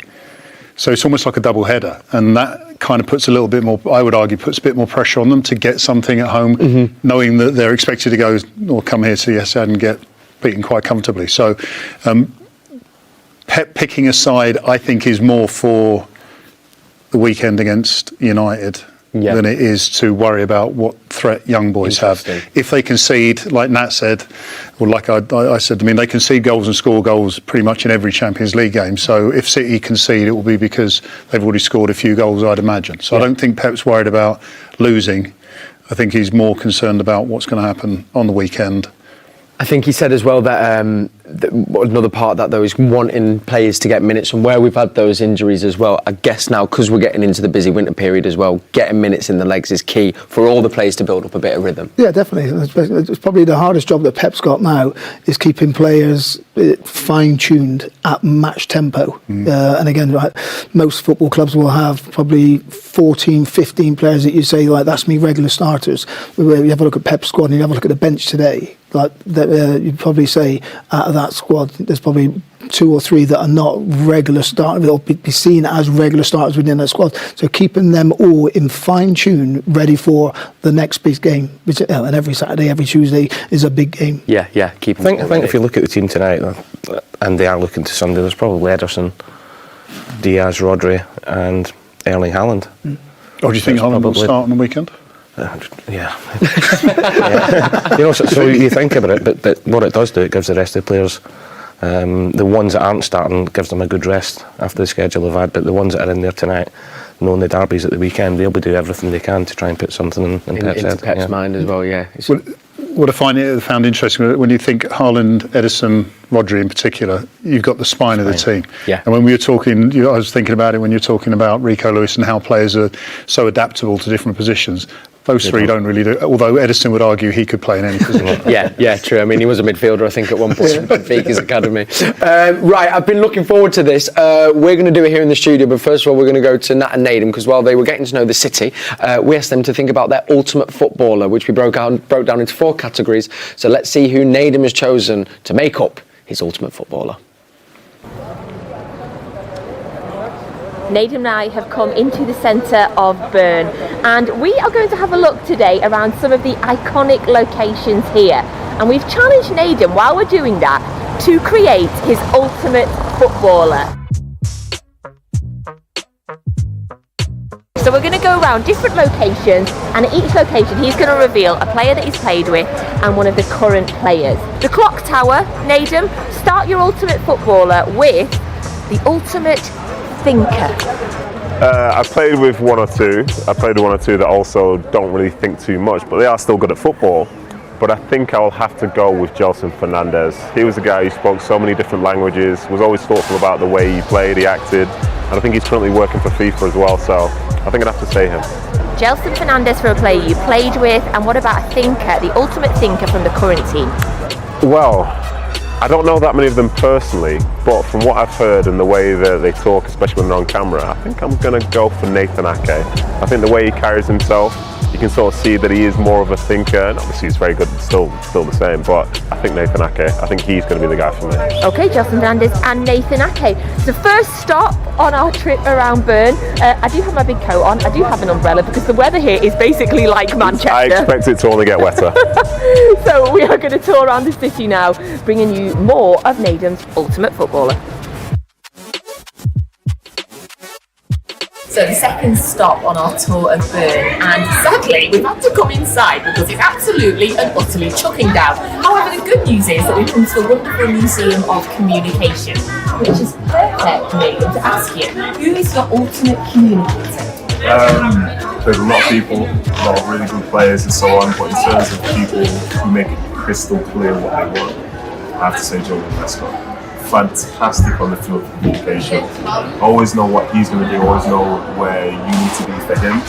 So it's almost like a double header, and that kind of puts a little bit more, I would argue, puts a bit more pressure on them to get something at home, knowing that they're expected to go or come here to the Etihad and get beaten quite comfortably. So Pep picking a side, I think, is more for the weekend against United than it is to worry about what threat young boys have. If they concede, like Nat said, or like I said, I mean, they concede goals and score goals pretty much in every Champions League game. So if City concede, it will be because they've already scored a few goals, I'd imagine. So I don't think Pep's worried about losing. I think he's more concerned about what's going to happen on the weekend. I think he said as well that another part of that, though, is wanting players to get minutes, and where we've had those injuries as well, I guess now, because we're getting into the busy winter period as well, getting minutes in the legs is key for all the players to build up a bit of rhythm. Yeah, definitely. It's probably the hardest job that Pep's got now, is keeping players fine-tuned at match tempo. And again, most football clubs will have probably 14, 15 players that you say, like, that's me regular starters. You have a look at Pep's squad and you have a look at the bench today, you'd probably say out of that squad, there's probably 2 or 3 that are not regular starters, they'll be seen as regular starters within that squad. So keeping them all in fine tune, ready for the next big game, which, and every Saturday, every Tuesday is a big game. Yeah. I think if you look at the team tonight, and they are looking to Sunday, there's probably Ederson, Diaz, Rodri, and Erling Haaland. Oh, do you think Haaland will start on the weekend? Yeah. You know, so you think about it, but what it does do, it gives the rest of the players, the ones that aren't starting, gives them a good rest after the schedule they've had, but the ones that are in there tonight, knowing the derbies at the weekend, they'll be doing everything they can to try and put something in Pep's head. Into Pep's mind as well, yeah. What I found interesting, when you think Haaland, Ederson, Rodri in particular, you've got the spine of the team. Yeah. And when we were talking, I was thinking about it when you're talking about Rico Lewis and how players are so adaptable to different positions. Those three don't really do, although Ederson would argue he could play in any position. Yeah, true. I mean, he was a midfielder, I think, at one point in Benfica's academy. Right, I've been looking forward to this. We're going to do it here in the studio, but first of all, we're going to go to Nat and Nadim, because while they were getting to know the city, we asked them to think about their ultimate footballer, which we broke down into 4 categories. So let's see who Nadim has chosen to make up his ultimate footballer. Nadim and I have come into the centre of Bern, and we are going to have a look today around some of the iconic locations here. And we've challenged Nadim, while we're doing that, to create his ultimate footballer. So we're going to go around different locations, and at each location he's going to reveal a player that he's played with and one of the current players. The clock tower, Nadim, start your ultimate footballer with the ultimate thinker. I've played with 1 or 2. I played with 1 or 2 that also don't really think too much, but they are still good at football. but I think I'll have to go with Gelson Fernandes. He was a guy who spoke so many different languages, was always thoughtful about the way he played, he acted, and I think he's currently working for FIFA as well, so I think I'd have to say him. Gelson Fernandes for a player you played with, and what about a thinker, the ultimate thinker from the current team? Well, I don't know that many of them personally, but from what I've heard and the way that they talk, especially when they're on camera, I think I'm going to go for Nathan Ake. I think the way he carries himself, you can sort of see that he is more of a thinker, and obviously he's very good, still the same, but I think Nathan Ake, I think he's going to be the guy for me. Okay, Gelson Fernandes and Nathan Ake. So first stop on our trip around Bern. I do have my big coat on, I do have an umbrella because the weather here is basically like Manchester. I expect it to only get wetter. So we are going to tour around the city now, bringing you more of Nedum's ultimate footballer. So the second stop on our tour of Bern, and sadly we've had to come inside because it's absolutely and utterly chucking down. However, the good news is that we've come to the wonderful Museum of Communication, which is perfect, Nedum, to ask you, who is your ultimate communicator? There's a lot of people, a lot of really good players and so on, but in terms of people who make it crystal clear what they want, I have to say Joe Lescott. Fantastic on the field of communication. Always know what he's going to do, always know where you need to be for him.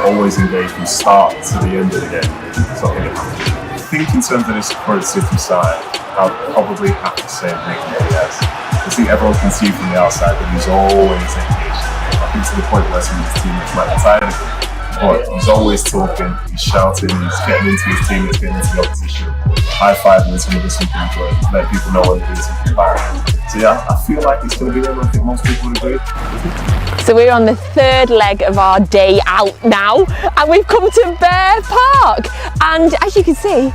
Always engage from start to the end of the game. So I think in terms of this current City side, I'll probably have to say Nick Diaz. I think everyone can see from the outside that he's always engaged. I think to the point where some of his teammates might be tired of him. But he's always talking, he's shouting, he's getting into his team, he's getting into the opposition, high-fiving when somebody does something good, let people know when they're doing something bad. So yeah, I feel like it's going to be there, I think most people would agree. So we're on the third leg of our day out now, and we've come to Bear Park. And as you can see,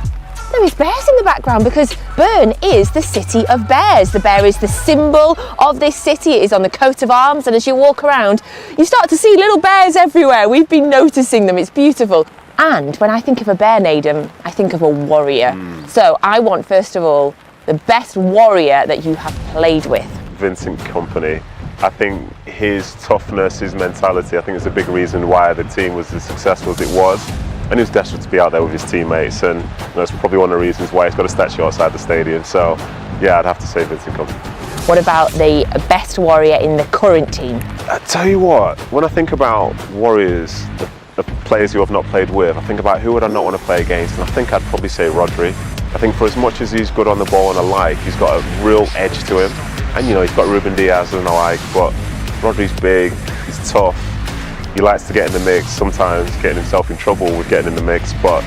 there is bears in the background because Bern is the city of bears. The bear is the symbol of this city. It is on the coat of arms, and as you walk around, you start to see little bears everywhere. We've been noticing them. It's beautiful. And when I think of a bear, Nedum, I think of a warrior. So I want, first of all, the best warrior that you have played with. Vincent Kompany. I think his toughness, his mentality, I think is a big reason why the team was as successful as it was. And he was desperate to be out there with his teammates, and that's probably one of the reasons why he's got a statue outside the stadium. So, yeah, I'd have to say Vincent Kompany. What about the best warrior in the current team? I tell you what, when I think about warriors, the players who I've not played with, I think about who would I not want to play against, and I think I'd probably say Rodri. I think for as much as he's good on the ball and alike, he's got a real edge to him. And you know, he's got Ruben Diaz and alike, but Rodri's big, he's tough. He likes to get in the mix, sometimes getting himself in trouble with getting in the mix, but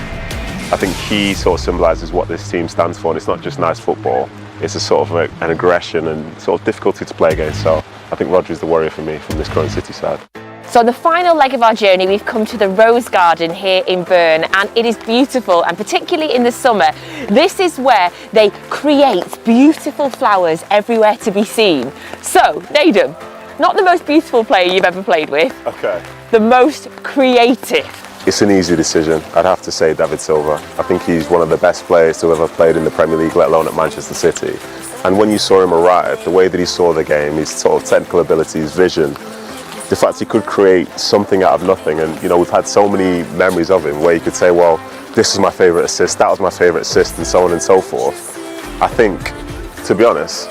I think he sort of symbolises what this team stands for, and it's not just nice football, it's a sort of an aggression and sort of difficulty to play against, so I think Rodri's the warrior for me from this current City side. So on the final leg of our journey, we've come to the Rose Garden here in Bern, and it is beautiful, and particularly in the summer, this is where they create beautiful flowers everywhere to be seen. So, Nedum, not the most beautiful player you've ever played with. Okay. The most creative. It's an easy decision. I'd have to say David Silva. I think he's one of the best players to ever played in the Premier League, let alone at Manchester City. And when you saw him arrive, the way that he saw the game, his sort of technical ability, his vision, the fact he could create something out of nothing, and you know, we've had so many memories of him where you could say, well, this is my favourite assist, that was my favourite assist, and so on and so forth. I think, to be honest,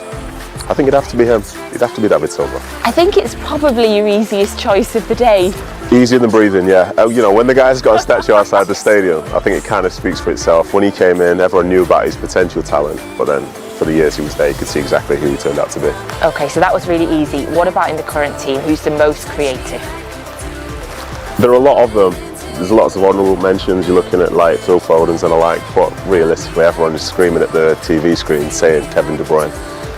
I think it'd have to be him. It'd have to be David Silva. I think it's probably your easiest choice of the day. Easier than breathing, yeah. You know, when the guy's got a statue outside the stadium, I think it kind of speaks for itself. When he came in, everyone knew about his potential talent, but then for the years he was there, you could see exactly who he turned out to be. Okay, so that was really easy. What about in the current team? Who's the most creative? There are a lot of them. There's lots of honourable mentions. You're looking at like Phil Foden's and the like, but realistically, everyone is screaming at the TV screen saying Kevin De Bruyne.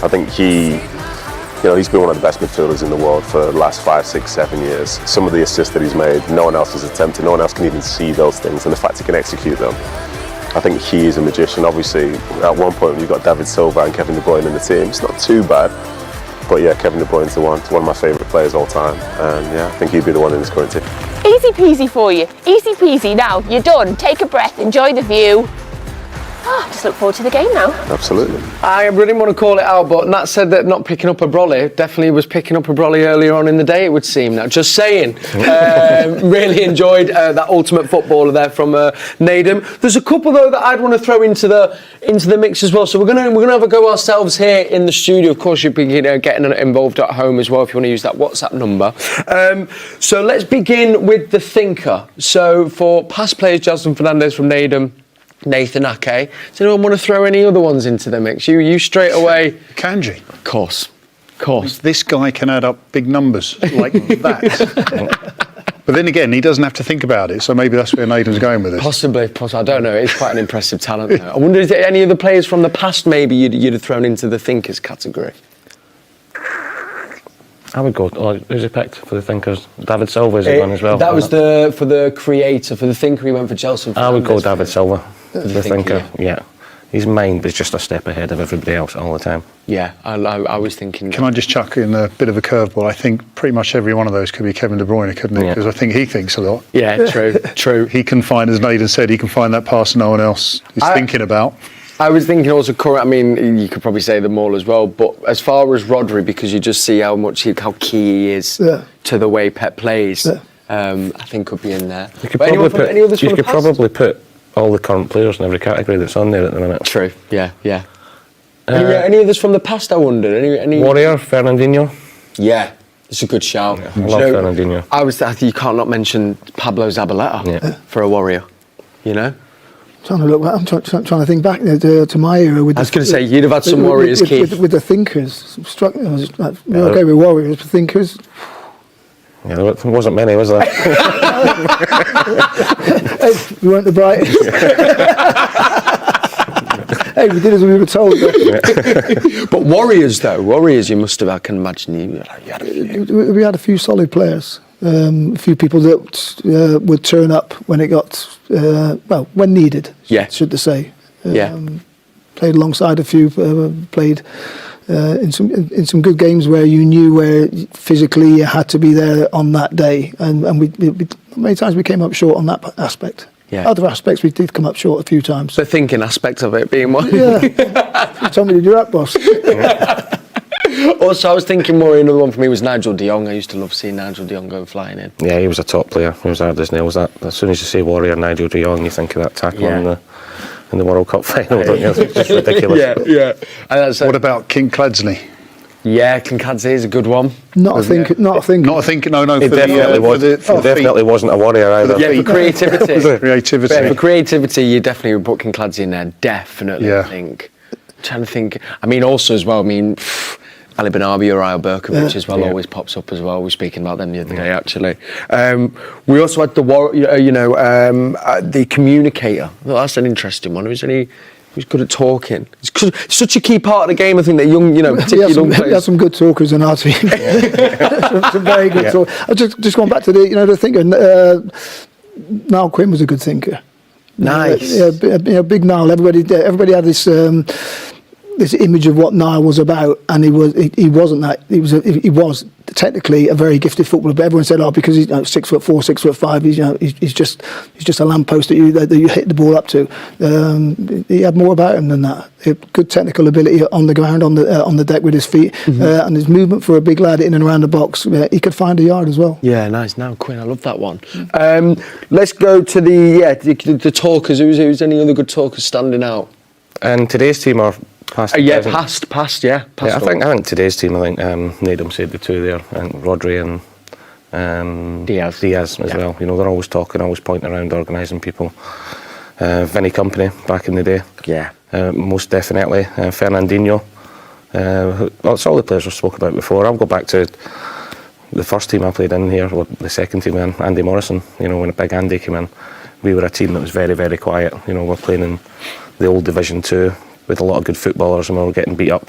I think he's been one of the best midfielders in the world for the last 5, 6, 7 years. Some of the assists that he's made, no one else has attempted, no one else can even see those things, and the fact he can execute them, I think he is a magician. Obviously, at one point you've got David Silva and Kevin De Bruyne in the team. It's not too bad, but yeah, Kevin De Bruyne's the one. It's one of my favourite players all time, and yeah, I think he'd be the one in this current team. Easy peasy for you, easy peasy. Now, you're done, take a breath, enjoy the view. Just look forward to the game now. Absolutely. I really didn't want to call it out, but Nat said that not picking up a brolly definitely was picking up a brolly earlier on in the day, it would seem. Now, just saying. Really enjoyed that ultimate footballer there from Nedum. There's a couple though that I'd want to throw into the mix as well. So we're gonna have a go ourselves here in the studio. Of course, you'll be getting involved at home as well if you want to use that WhatsApp number. So let's begin with the thinker. So for past players, Jasmine Fernandez from Nedum, Nathan Ake. Does anyone want to throw any other ones into the mix? You straight away. Kanji. Of course. This guy can add up big numbers like that. But then again, he doesn't have to think about it, so maybe that's where Nathan's going with this. Possibly. I don't know. It's quite an impressive talent, though. I wonder if there any other players from the past maybe you'd have thrown into the thinkers category. I would go. Who's he picked for the thinkers? David Silva's one as well. That was for the creator. For the thinker, he went for Chelsea. I would go David Silva. The thinker, yeah. His mind was just a step ahead of everybody else all the time. Yeah, I was thinking... Can I just chuck in a bit of a curveball? I think pretty much every one of those could be Kevin De Bruyne, couldn't he? Because I think he thinks a lot. Yeah, true. He can find, as Nathan said, he can find that pass no one else is thinking about. I was thinking also, I mean, you could probably say them all as well, but as far as Rodri, because you just see how key he is to the way Pep plays, I think could be in there. You could probably put all the current players in every category that's on there at the minute. True, yeah. Any others from the past, I wonder? Any Warrior, Fernandinho. Yeah, it's a good shout. Yeah, I love Fernandinho. I think you can't not mention Pablo Zabaleta for a Warrior, you know? I'm trying to think back to my era. I was going to say, you'd have had some Warriors, Keith. With the thinkers. We're okay with Warriors, but thinkers... Yeah, there wasn't many, was there? Hey, we weren't the brightest. Hey, we did as we were told. But Warriors, you must have, I can imagine you had a few. We had a few solid players. A few people that would turn up when it got, when needed, should they say. Played alongside a few, played... in some good games where you knew where physically you had to be there on that day, and we many times we came up short on that aspect. Yeah. Other aspects we did come up short a few times. The thinking aspect of it being one. Yeah. You told me to do that, boss. Also, I was thinking more. Another one for me was Nigel de Jong. I used to love seeing Nigel de Jong go flying in. Yeah, he was a top player. He was hard as nails. That as soon as you say Warrior, Nigel de Jong, you think of that tackle in the World Cup final, don't you? It's just ridiculous. Yeah. What about King Cladsley? Yeah, Kinkadze is a good one. Not a thinker. No. He definitely wasn't a warrior either. Yeah, for creativity. For creativity, you definitely would put Kinkadze in there. Definitely, I think. I'm trying to think. I mean, also as well. I mean, Ali Benabi or Ayo Berkovic as well always pops up as well. We were speaking about them the other day, actually. We also had the communicator. Well, that's an interesting one. Who's good at talking? It's such a key part of the game. I think that particularly young players. We had some good talkers in our team. some very good talkers. I just going back to the thinker. Niall Quinn was a good thinker. Nice. Big Niall. Everybody had this image of what Niall was about, and he wasn't that. He was technically a very gifted footballer, but everyone said, because he's 6'4", 6'5", he's just a lamppost that you hit the ball up to. He had more about him than that. He had good technical ability on the ground, on the deck with his feet, and his movement for a big lad in and around the box. He could find a yard as well. Yeah, nice. Now Quinn, I love that one. Let's go to the talkers. Who's any other good talkers standing out? And today's team are past. Past. I think today's team. I think Nedum said the two there, and Rodri and Diaz as well. They're always talking, always pointing around, organising people. Vinny Company back in the day. Yeah. Most definitely. Fernandinho. It's all the players we spoke about before. I'll go back to the first team I played in here, or the second team in, Andy Morrison. When a big Andy came in, we were a team that was very, very quiet. We're playing in the old Division 2 with a lot of good footballers, and we were getting beat up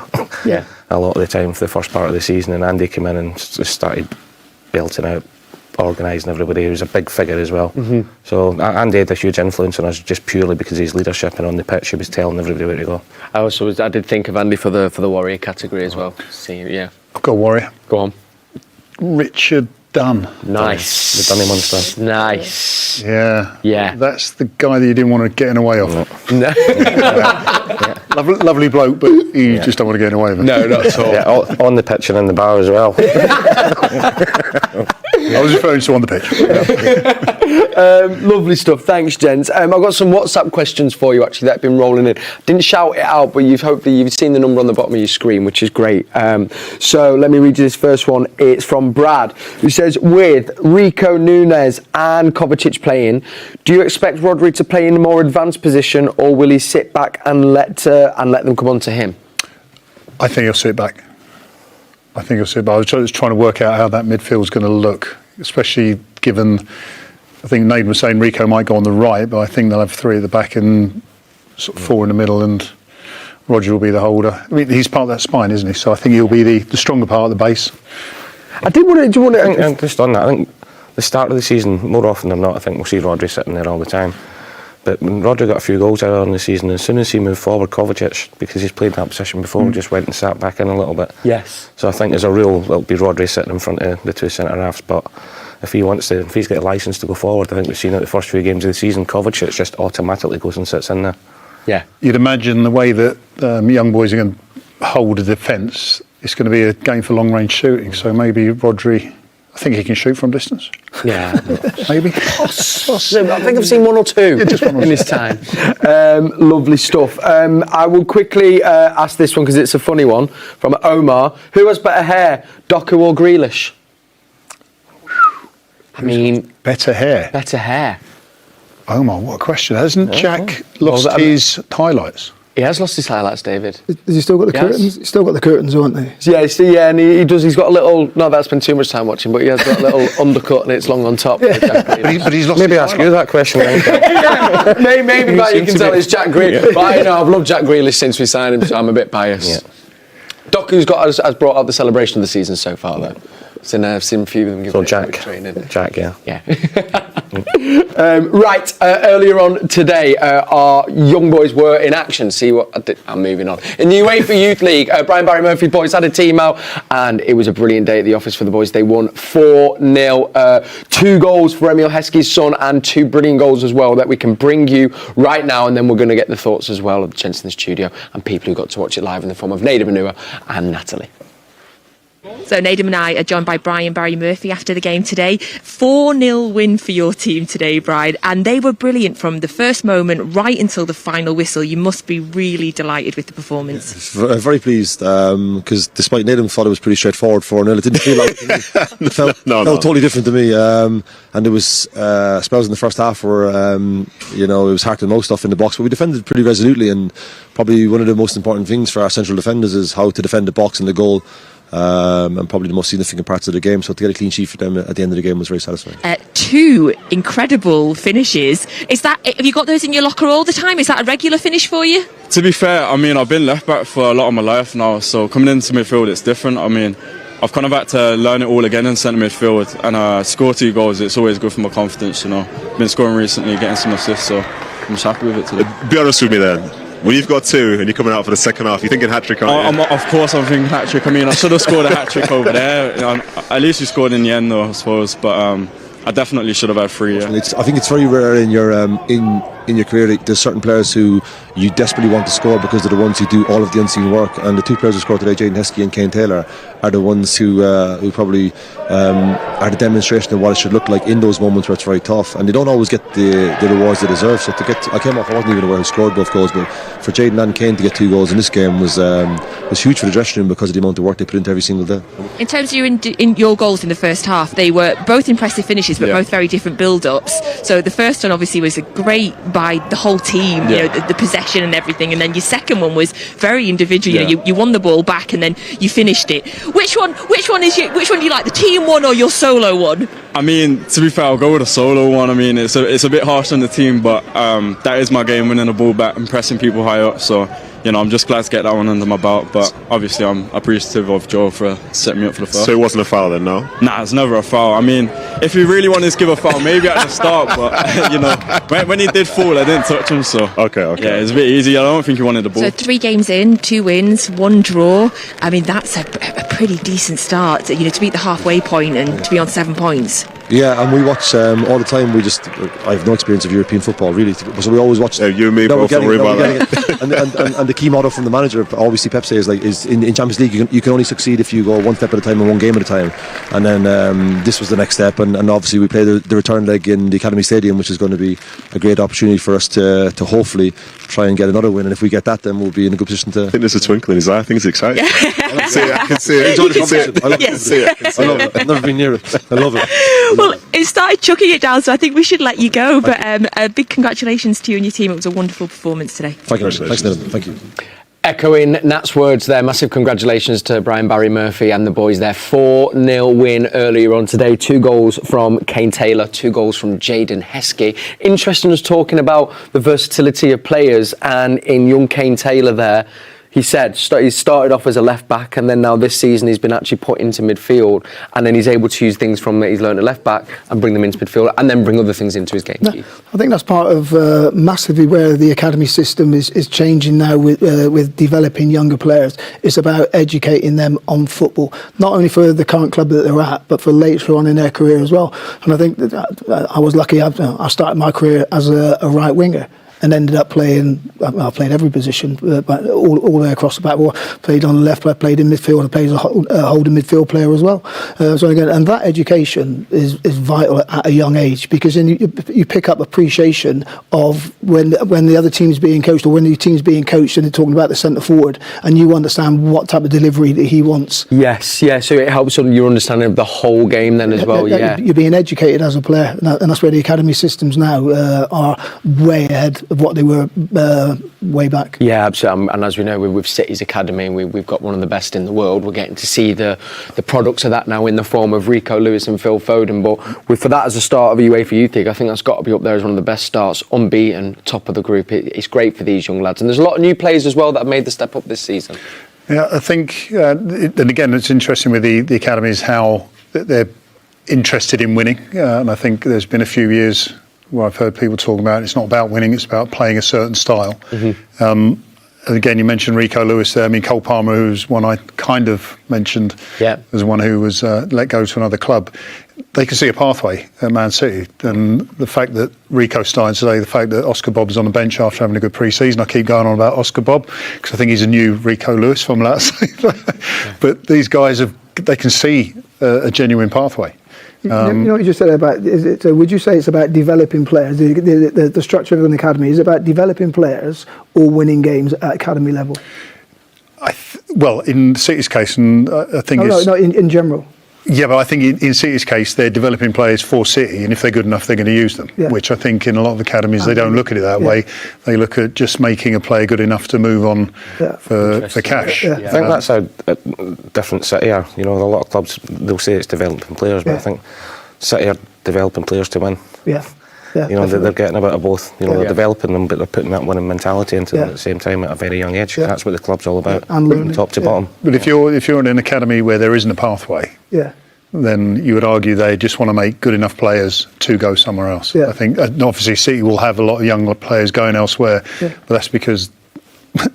a lot of the time for the first part of the season, and Andy came in and just started belting out, organising everybody. He was a big figure as well. So Andy had a huge influence on us just purely because of his leadership, and on the pitch he was telling everybody where to go. I did think of Andy for the Warrior category as well. I've got a Warrior. Go on. Richard done. Nice. The Dunny monster. Nice. Yeah. Yeah. That's the guy that you didn't want to get in the way of. No. Lovely bloke, but you just don't want to get in the way of him. No, not at all. Yeah, on the pitch and in the bar as well. I was referring to on the pitch. Lovely stuff. Thanks, gents. I've got some WhatsApp questions for you, actually, that have been rolling in. Didn't shout it out, but hopefully you've seen the number on the bottom of your screen, which is great. So let me read you this first one. It's from Brad, who says, with Rico, Nunes and Kovacic playing, do you expect Rodri to play in a more advanced position, or will he sit back and let them come on to him? I think he'll sit back. I was just trying to work out how that midfield's going to look, especially given, I think Naden was saying Rico might go on the right, but I think they'll have three at the back and sort of four in the middle, and Roger will be the holder. I mean, he's part of that spine, isn't he? So I think he'll be the stronger part of the base. I did want to. And just on that, I think the start of the season, more often than not, I think we'll see Rodri sitting there all the time. But when Rodri got a few goals earlier in the season, as soon as he moved forward, Kovacic, because he's played that position before, just went and sat back in a little bit. Yes. So I think it'll be Rodri sitting in front of the two centre-halves. But if he's got a licence to go forward, I think we've seen it the first few games of the season, Kovacic just automatically goes and sits in there. Yeah. You'd imagine the way that young boys are going to hold a defence, it's going to be a game for long-range shooting. So maybe Rodri, I think he can shoot from distance. Yeah. Maybe. I think I've seen one or two in his time. Lovely stuff. I will quickly ask this one because it's a funny one from Omar. Who has better hair, Doku or Grealish? I mean, better hair. Better hair. Omar, what a question. Hasn't Jack lost his highlights? He has lost his highlights, David. Has he still got the curtains? He's still got the curtains, aren't they? Yeah, and he does. He's got a little. Not that I spend too much time watching, but he has got a little undercut and it's long on top. But he's lost. Maybe ask you that question. Maybe you can tell it's Jack Grealish. But I know I've loved Jack Grealish since we signed him, so I'm a bit biased. Yeah. Doku's has brought out the celebration of the season so far, though. So now I've seen a few of them give it training. Jack, yeah. Right, earlier on today, our young boys were in action. I'm moving on. In the UEFA Youth League, Brian Barry Murphy's boys had a team out, and it was a brilliant day at the office for the boys. They won 4-0. 2 goals for Emil Heskey's son, and 2 brilliant goals as well that we can bring you right now, and then we're going to get the thoughts as well of the gents in the studio and people who got to watch it live in the form of Nader Manua and Natalie. So Nader and I are joined by Brian Barry Murphy after the game today. 4-0 win for your team today, Brian, and they were brilliant from the first moment right until the final whistle. You must be really delighted with the performance. Very pleased, because despite Nader thought it was pretty straightforward 4-0, it didn't feel like it felt totally different to me. And there was spells in the first half where it was hard to know stuff in the box, but we defended pretty resolutely, and probably one of the most important things for our central defenders is how to defend the box and the goal. And probably the most significant parts of the game. So to get a clean sheet for them at the end of the game was very satisfying. 2 incredible finishes. Have you got those in your locker all the time? Is that a regular finish for you? To be fair, I mean, I've been left back for a lot of my life now, so coming into midfield it's different. I mean, I've kind of had to learn it all again in centre midfield, and score 2 goals, it's always good for my confidence, Been scoring recently, getting some assists, so I'm just happy with it today. Be honest with me then. When you've got 2 and you're coming out for the second half, you're thinking hat-trick, aren't you? Of course I'm thinking hat-trick. I mean, I should have scored a hat-trick over there. At least you scored in the end, though, I suppose. But I definitely should have had 3. Yeah. I think it's very rare in your in your career that there's certain players who you desperately want to score because they're the ones who do all of the unseen work. And the 2 players who scored today, Jaden Heskey and Kane Taylor, are the ones who probably are the demonstration of what it should look like in those moments where it's very tough. And they don't always get the rewards they deserve. So I came off, I wasn't even aware who scored both goals, but for Jaden and Kane to get 2 goals in this game was huge for the dressing room because of the amount of work they put into every single day. In terms of your goals in the first half, they were both impressive finishes, but both very different build-ups. So the first one obviously was great by the whole team, the possession and everything, and then your second one was very individual. You won the ball back and then you finished it. Which one do you like, the team one or your solo one? I mean, to be fair, I'll go with a solo one. I mean, it's a bit harsh on the team, but that is my game, winning the ball back and pressing people high up. So I'm just glad to get that one under my belt. But obviously, I'm appreciative of Joe for setting me up for the foul. So it wasn't a foul then, no? Nah, it's never a foul. I mean, if he really wanted to give a foul, maybe at the start. But when he did fall, I didn't touch him. So okay. Yeah, it's a bit easy. I don't think he wanted the ball. So 3 games in, 2 wins, 1 draw. I mean, that's a pretty decent start. To beat the halfway point and to be on 7 points. Yeah, and we watch all the time. I have no experience of European football really, so we always watch. You and me both. Don't worry about that. And the key motto from the manager, obviously Pep says, is in Champions League you can only succeed if you go one step at a time and one game at a time. And then this was the next step, and obviously we play the return leg in the Academy Stadium, which is going to be a great opportunity for us to hopefully try and get another win. And if we get that, then we'll be in a good position to. I think there's a twinkle in his eye. I think it's exciting. I can see it. I love it. I've never been near it. I love it. Well, it started chucking it down, so I think we should let you go. But a big congratulations to you and your team. It was a wonderful performance today. Thank you. Thanks, Nathan. Thank you. Echoing Nat's words there, massive congratulations to Brian Barry Murphy and the boys there. 4-0 win earlier on today. 2 goals from Kane Taylor, 2 goals from Jaden Heskey. Interesting us talking about the versatility of players, and in young Kane Taylor there, he said he started off as a left back, and then now this season he's been actually put into midfield, and then he's able to use things from that he's learned at left back and bring them into midfield, and then bring other things into his game. I think that's part of massively where the academy system is changing now with developing younger players. It's about educating them on football, not only for the current club that they're at, but for later on in their career as well. And I think that I was lucky. I started my career as a right winger, and ended up playing. I played every position, all the way across the back. Played on the left, I played in midfield. I played as a holding midfield player as well. So again, and that education is vital at a young age, because then you pick up appreciation of when the other team's being coached, or when the team's being coached and they're talking about the centre forward, and you understand what type of delivery that he wants. Yes, yeah. So it helps on your understanding of the whole game then as well. Yeah, you're being educated as a player, and that's where the academy systems now are way ahead of what they were way back. Yeah, absolutely. And as we know, with City's academy, we've got one of the best in the world. We're getting to see the products of that now in the form of Rico Lewis and Phil Foden. But for that as a start of a UEFA Youth League, I think that's got to be up there as one of the best starts, unbeaten, top of the group. It's great for these young lads, and there's a lot of new players as well that have made the step up this season. Yeah, I think, and again, it's interesting with the academies how they're interested in winning, and I think there's been a few years where I've heard people talk about it's not about winning, it's about playing a certain style. And again, you mentioned Rico Lewis there. I mean, Cole Palmer, who's one I kind of mentioned as one who was let go to another club. They can see a pathway at Man City, and the fact that Rico's starting today, the fact that Oscar Bob is on the bench after having a good pre-season. I keep going on about Oscar Bob because I think he's a new Rico Lewis, if I'm allowed to say that. But these guys they can see a genuine pathway. You know what you just said about, would you say it's about developing players? The structure of an academy, is it about developing players or winning games at academy level? Well, in City's case, and I think in general. Yeah, but I think in City's case, they're developing players for City, and if they're good enough, they're going to use them, which I think in a lot of academies, they don't look at it that way. They look at just making a player good enough to move on for cash. I think that's how different City are. A lot of clubs, they'll say it's developing players, but I think City are developing players to win. Yeah. They're getting a bit of both. They're developing them, but they're putting that winning mentality into them at the same time at a very young age. That's what the club's all about, from top to bottom. But if you're in an academy where there isn't a pathway, then you would argue they just want to make good enough players to go somewhere else. I think obviously City will have a lot of young players going elsewhere, but that's because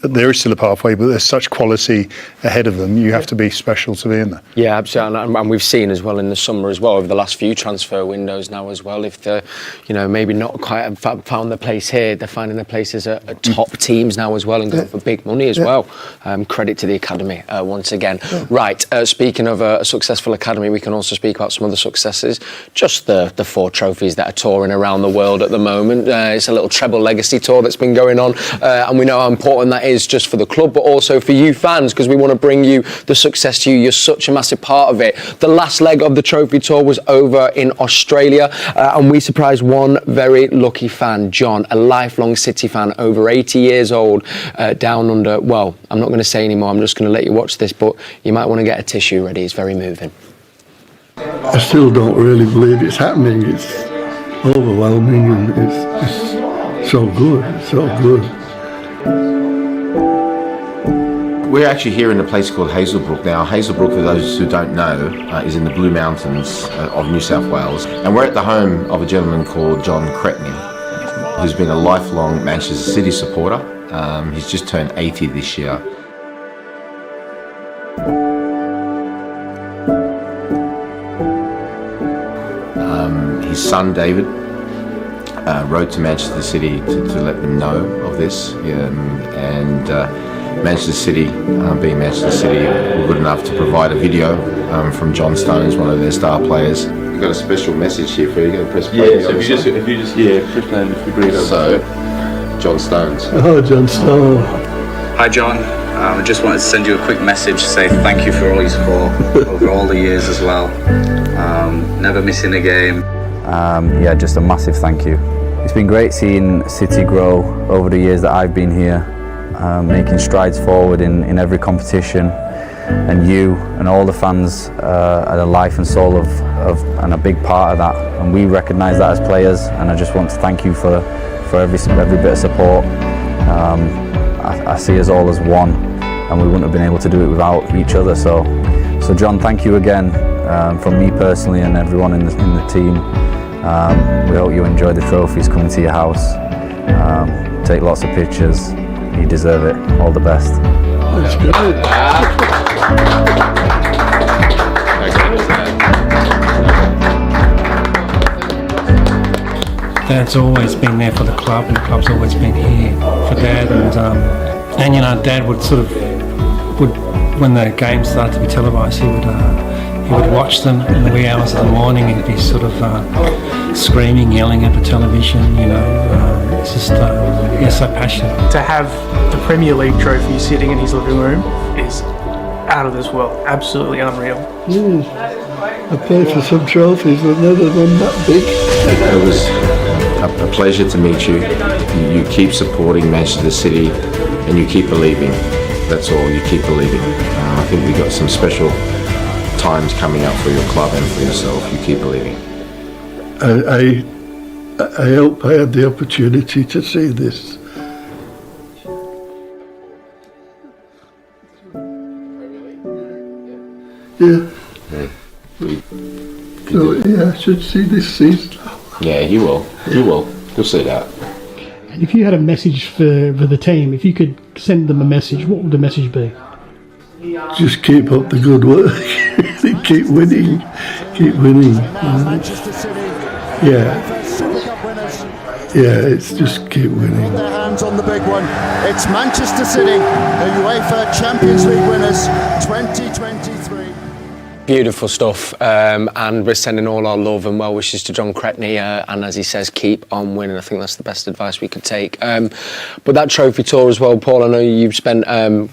there is still a pathway, but there's such quality ahead of them. You have to be special to be in there. Yeah, absolutely, and we've seen as well in the summer as well, over the last few transfer windows now as well. If they're, maybe not quite have found their place here, they're finding their places at top teams now as well, and going for big money as well. Credit to the academy once again. Right, speaking of a successful academy, we can also speak about some other successes. Just the 4 trophies that are touring around the world at the moment. It's a little treble legacy tour that's been going on, and we know how important that is just for the club, but also for you fans, because we want to bring you the success to you. You're such a massive part of it. The last leg of the trophy tour was over in Australia, and we surprised one very lucky fan, John, a lifelong City fan, over 80 years old, down under, well, I'm not going to say anymore, I'm just going to let you watch this, but you might want to get a tissue ready. It's very moving. I still don't really believe it's happening. It's overwhelming, and it's so good. It's so good. we're actually here in a place called Hazelbrook. Now, Hazelbrook, for those who don't know, is in the Blue Mountains of New South Wales. And we're at the home of a gentleman called John Cretney, who's been a lifelong Manchester City supporter. He's just turned 80 this year. His son, David, wrote to Manchester City to let them know of this. Manchester City, being Manchester City, were good enough to provide a video from John Stones, one of their star players. We've got a special message here for you. You're going to press play. Yeah, so if you just press play and if you read it. So, John Stones. Oh, John Stones. Hi, John. I just wanted to send you a quick message to say thank you for all your support over all the years as well. Never missing a game. Yeah, just a massive thank you. It's been great seeing City grow over the years that I've been here, making strides forward in every competition, and you and all the fans are the life and soul of and a big part of that, and we recognise that as players, and I just want to thank you for every bit of support. I see us all as one, and we wouldn't have been able to do it without each other. So John, thank you again from me personally and everyone in the team. We hope you enjoy the trophies coming to your house. Take lots of pictures. You deserve it. All the best. That's good. Dad's always been there for the club, and the club's always been here for Dad. And you know, Dad would when the games started to be televised, he would watch them in the wee hours of the morning and be sort of screaming, yelling at the television. You know, it's just so passionate. To have the Premier League trophy sitting in his living room is out of this world. Absolutely unreal. I played for some trophies, but never one that big. It was a pleasure to meet you. You keep supporting Manchester City, and you keep believing. That's all. You keep believing. I think we got some special times coming up for your club and for yourself. You keep believing. I hope I had the opportunity to see this. Yeah. So yeah, I should see this season. Yeah, you will. You will. You'll see that. And if you had a message for the team, if you could send them a message, what would the message be? Just keep up the good work. Keep winning. Keep winning. Yeah, it's just keep winning. Their hands on the big one. It's Manchester City, the UEFA Champions League winners 2023. Beautiful stuff, and we're sending all our love and well wishes to John Cretney, and as he says, keep on winning. I think that's the best advice we could take. But that trophy tour as well, Paul, I know you've spent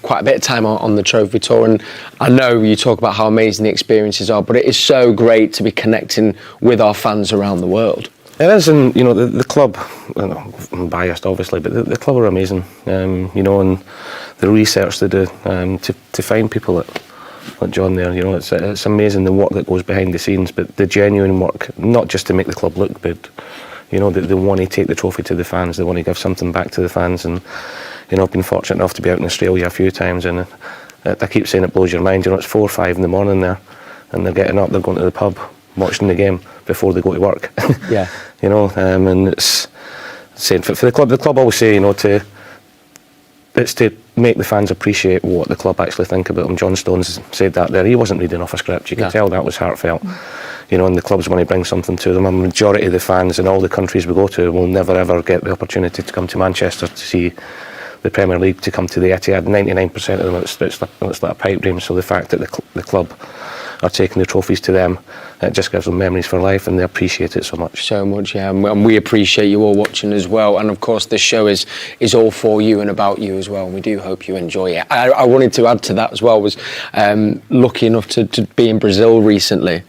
quite a bit of time on the trophy tour, and I know you talk about how amazing the experiences are, but it is so great to be connecting with our fans around the world. It is, and you know, the club, I'm biased obviously, but the club are amazing, you know, and the research they do to find people like John there, you know, it's amazing the work that goes behind the scenes, but the genuine work, not just to make the club look good, you know, they want to take the trophy to the fans, they want to give something back to the fans, and you know, I've been fortunate enough to be out in Australia a few times, and I keep saying it blows your mind, you know, it's 4 or 5 in the morning there, and they're getting up, they're going to the pub, watching the game before they go to work. Yeah. You know, and it's saying for the club always say, you know, it's to make the fans appreciate what the club actually think about them. John Stones said that there. He wasn't reading off a script. You could tell that was heartfelt. You know, and the clubs want to bring something to them. A majority of the fans in all the countries we go to will never ever get the opportunity to come to Manchester to see the Premier League, to come to the Etihad. 99% of them, it's like a pipe dream. So the fact that the club are taking the trophies to them, it just gives them memories for life, and they appreciate it so much. So much, yeah, and we appreciate you all watching as well. And of course, this show is all for you and about you as well. And we do hope you enjoy it. I wanted to add to that as well, was lucky enough to be in Brazil recently,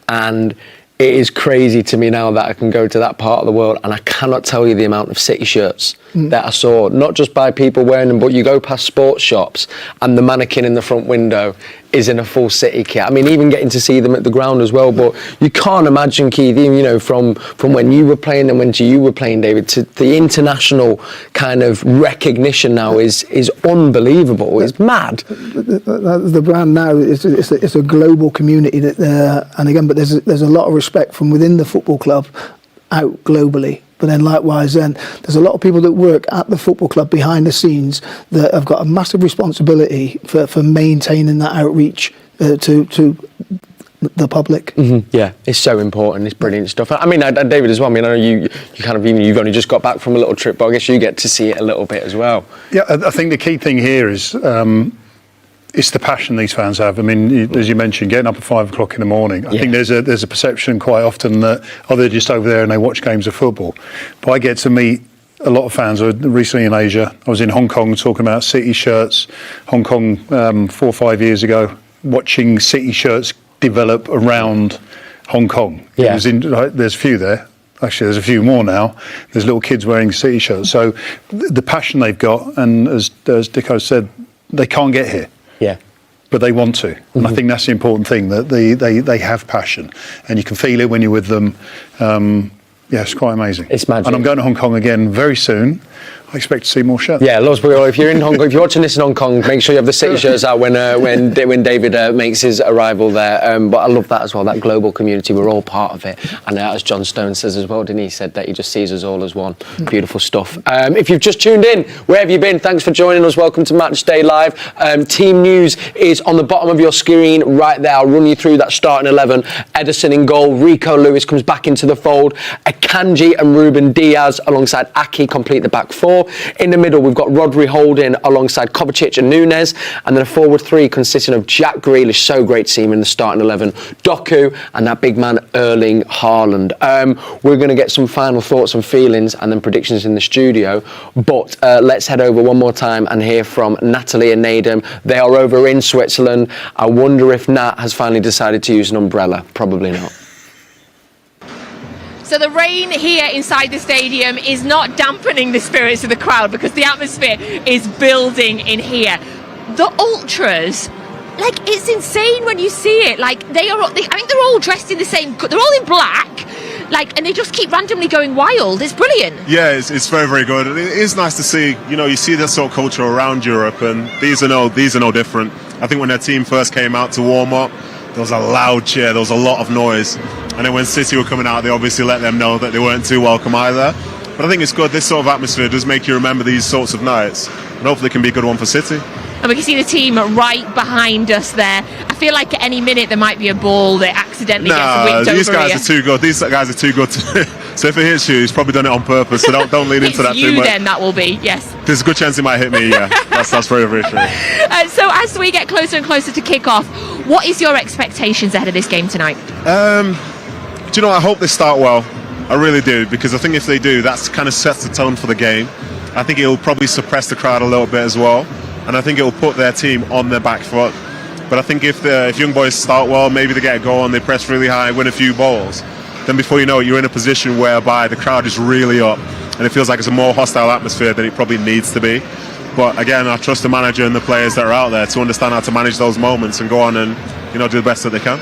and it is crazy to me now that I can go to that part of the world, and I cannot tell you the amount of City shirts that I saw, not just by people wearing them, but you go past sports shops and the mannequin in the front window is in a full City kit. I mean, even getting to see them at the ground as well. But you can't imagine, Keith, even, you know, from when you were playing and when you were playing, David, to the international kind of recognition now is unbelievable. It's mad. The brand now it's a global community that, and again, but there's a lot of respect from within the football club out globally. But then likewise, there's a lot of people that work at the football club behind the scenes that have got a massive responsibility for maintaining that outreach to the public. Mm-hmm. Yeah, it's so important. It's brilliant stuff. I mean, David as well. I mean, I know you kind of, even you've only just got back from a little trip, but I guess you get to see it a little bit as well. Yeah, I think the key thing here is it's the passion these fans have. I mean, as you mentioned, getting up at 5 o'clock in the morning. I think there's a perception quite often that they're just over there and they watch games of football. But I get to meet a lot of fans. Recently in Asia, I was in Hong Kong talking about City shirts. Hong Kong 4 or 5 years ago, watching City shirts develop around Hong Kong. Yeah. There's a few there. Actually, there's a few more now. There's little kids wearing City shirts. So the passion they've got, and as Dickov said, they can't get here. Yeah. But they want to. And I think that's the important thing, that they have passion. And you can feel it when you're with them. Yeah, it's quite amazing. It's magic. And I'm going to Hong Kong again very soon. I expect to see more shirts. Yeah, if you're in Hong Kong, if you're watching this in Hong Kong, make sure you have the City shirts out when David makes his arrival there. But I love that as well, that global community. We're all part of it. And as John Stone says as well, didn't he? Said that he just sees us all as one. Beautiful stuff. If you've just tuned in, where have you been? Thanks for joining us. Welcome to Matchday Live. Team news is on the bottom of your screen right there. I'll run you through that starting 11. Edison in goal. Rico Lewis comes back into the fold. Akanji and Ruben Diaz alongside Aki complete the back four. In the middle, we've got Rodri Holding alongside Kovacic and Nunes, and then a forward three consisting of Jack Grealish, so great to see him in the starting 11, Doku, and that big man Erling Haaland. We're going to get some final thoughts and feelings and then predictions in the studio, but let's head over one more time and hear from Natalie and Nadem. They are over in Switzerland. I wonder if Nat has finally decided to use an umbrella. Probably not. So the rain here inside the stadium is not dampening the spirits of the crowd because the atmosphere is building in here. The ultras, like, it's insane when you see it. Like, I think they're all dressed in the same, they're all in black, like, and they just keep randomly going wild. It's brilliant. Yeah, it's very, very good. It is nice to see, you see this sort of culture around Europe, and these are no different. I think when their team first came out to warm up, there was a loud cheer, there was a lot of noise. And then when City were coming out, they obviously let them know that they weren't too welcome either. But I think it's good. This sort of atmosphere does make you remember these sorts of nights. And hopefully it can be a good one for City. And we can see the team right behind us there. I feel like at any minute there might be a ball that accidentally gets whipped over these guys here. are too good. These guys are too good. So if it hits you, he's probably done it on purpose. So don't lean into that too much. Then that will be, yes. There's a good chance he might hit me, yeah. That's very, very true. So as we get closer and closer to kick-off, what is your expectations ahead of this game tonight? Do you know, I hope they start well. I really do, because I think if they do, that kind of sets the tone for the game. I think it'll probably suppress the crowd a little bit as well, and I think it'll put their team on their back foot. But I think if young boys start well, maybe they get a goal and they press really high, win a few balls, then before you know it, you're in a position whereby the crowd is really up, and it feels like it's a more hostile atmosphere than it probably needs to be. But again, I trust the manager and the players that are out there to understand how to manage those moments and go on and do the best that they can.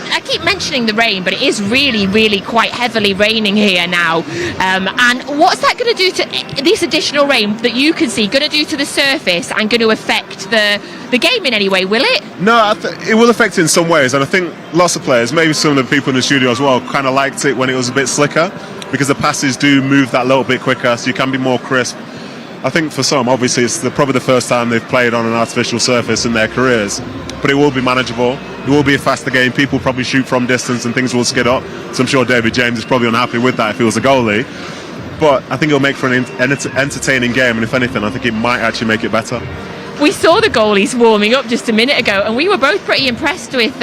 I keep mentioning the rain, but it is really, really quite heavily raining here now. And what's that going to do to this additional rain that you can see, going to do to the surface and going to affect the game in any way, will it? No, it will affect it in some ways. And I think lots of players, maybe some of the people in the studio as well, kind of liked it when it was a bit slicker, because the passes do move that little bit quicker, so you can be more crisp. I think for some, obviously, it's probably the first time they've played on an artificial surface in their careers, but it will be manageable. It will be a faster game. People probably shoot from distance and things will skid up. So I'm sure David James is probably unhappy with that if he was a goalie. But I think it'll make for an entertaining game, and if anything, I think it might actually make it better. We saw the goalies warming up just a minute ago, and we were both pretty impressed with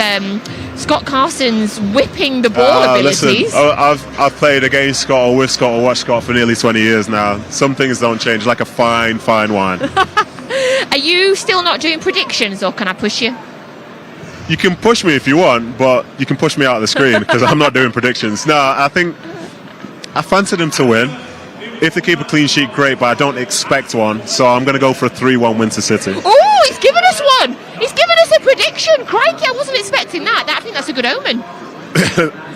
Scott Carson's whipping the ball abilities. Listen, I've played against Scott or with Scott or watched Scott for nearly 20 years now. Some things don't change, like a fine wine. Are you still not doing predictions, or can I push you? You can push me if you want, but you can push me out of the screen because I'm not doing predictions. No, I think I fancy them to win. If they keep a clean sheet, great, but I don't expect one. So I'm going to go for a 3-1 win to City. Oh, he's given us one! He's given us a prediction. Crikey, I wasn't expecting that. I think that's a good omen.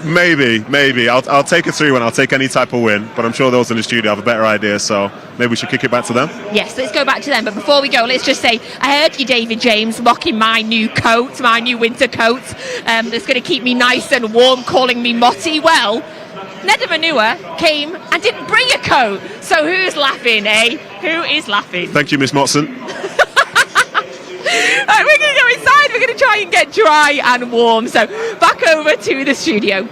Maybe. I'll take a 3-1. I'll take any type of win, but I'm sure those in the studio have a better idea, so maybe we should kick it back to them. Yes, let's go back to them. But before we go, let's just say, I heard you, David James, mocking my new coat, my new winter coat, that's going to keep me nice and warm, calling me Motty. Well, Neda Manua came and didn't bring a coat. So who's laughing, eh? Who is laughing? Thank you, Miss Motson. Right, we're going to go inside. We're going to try and get dry and warm. So back over to the studio.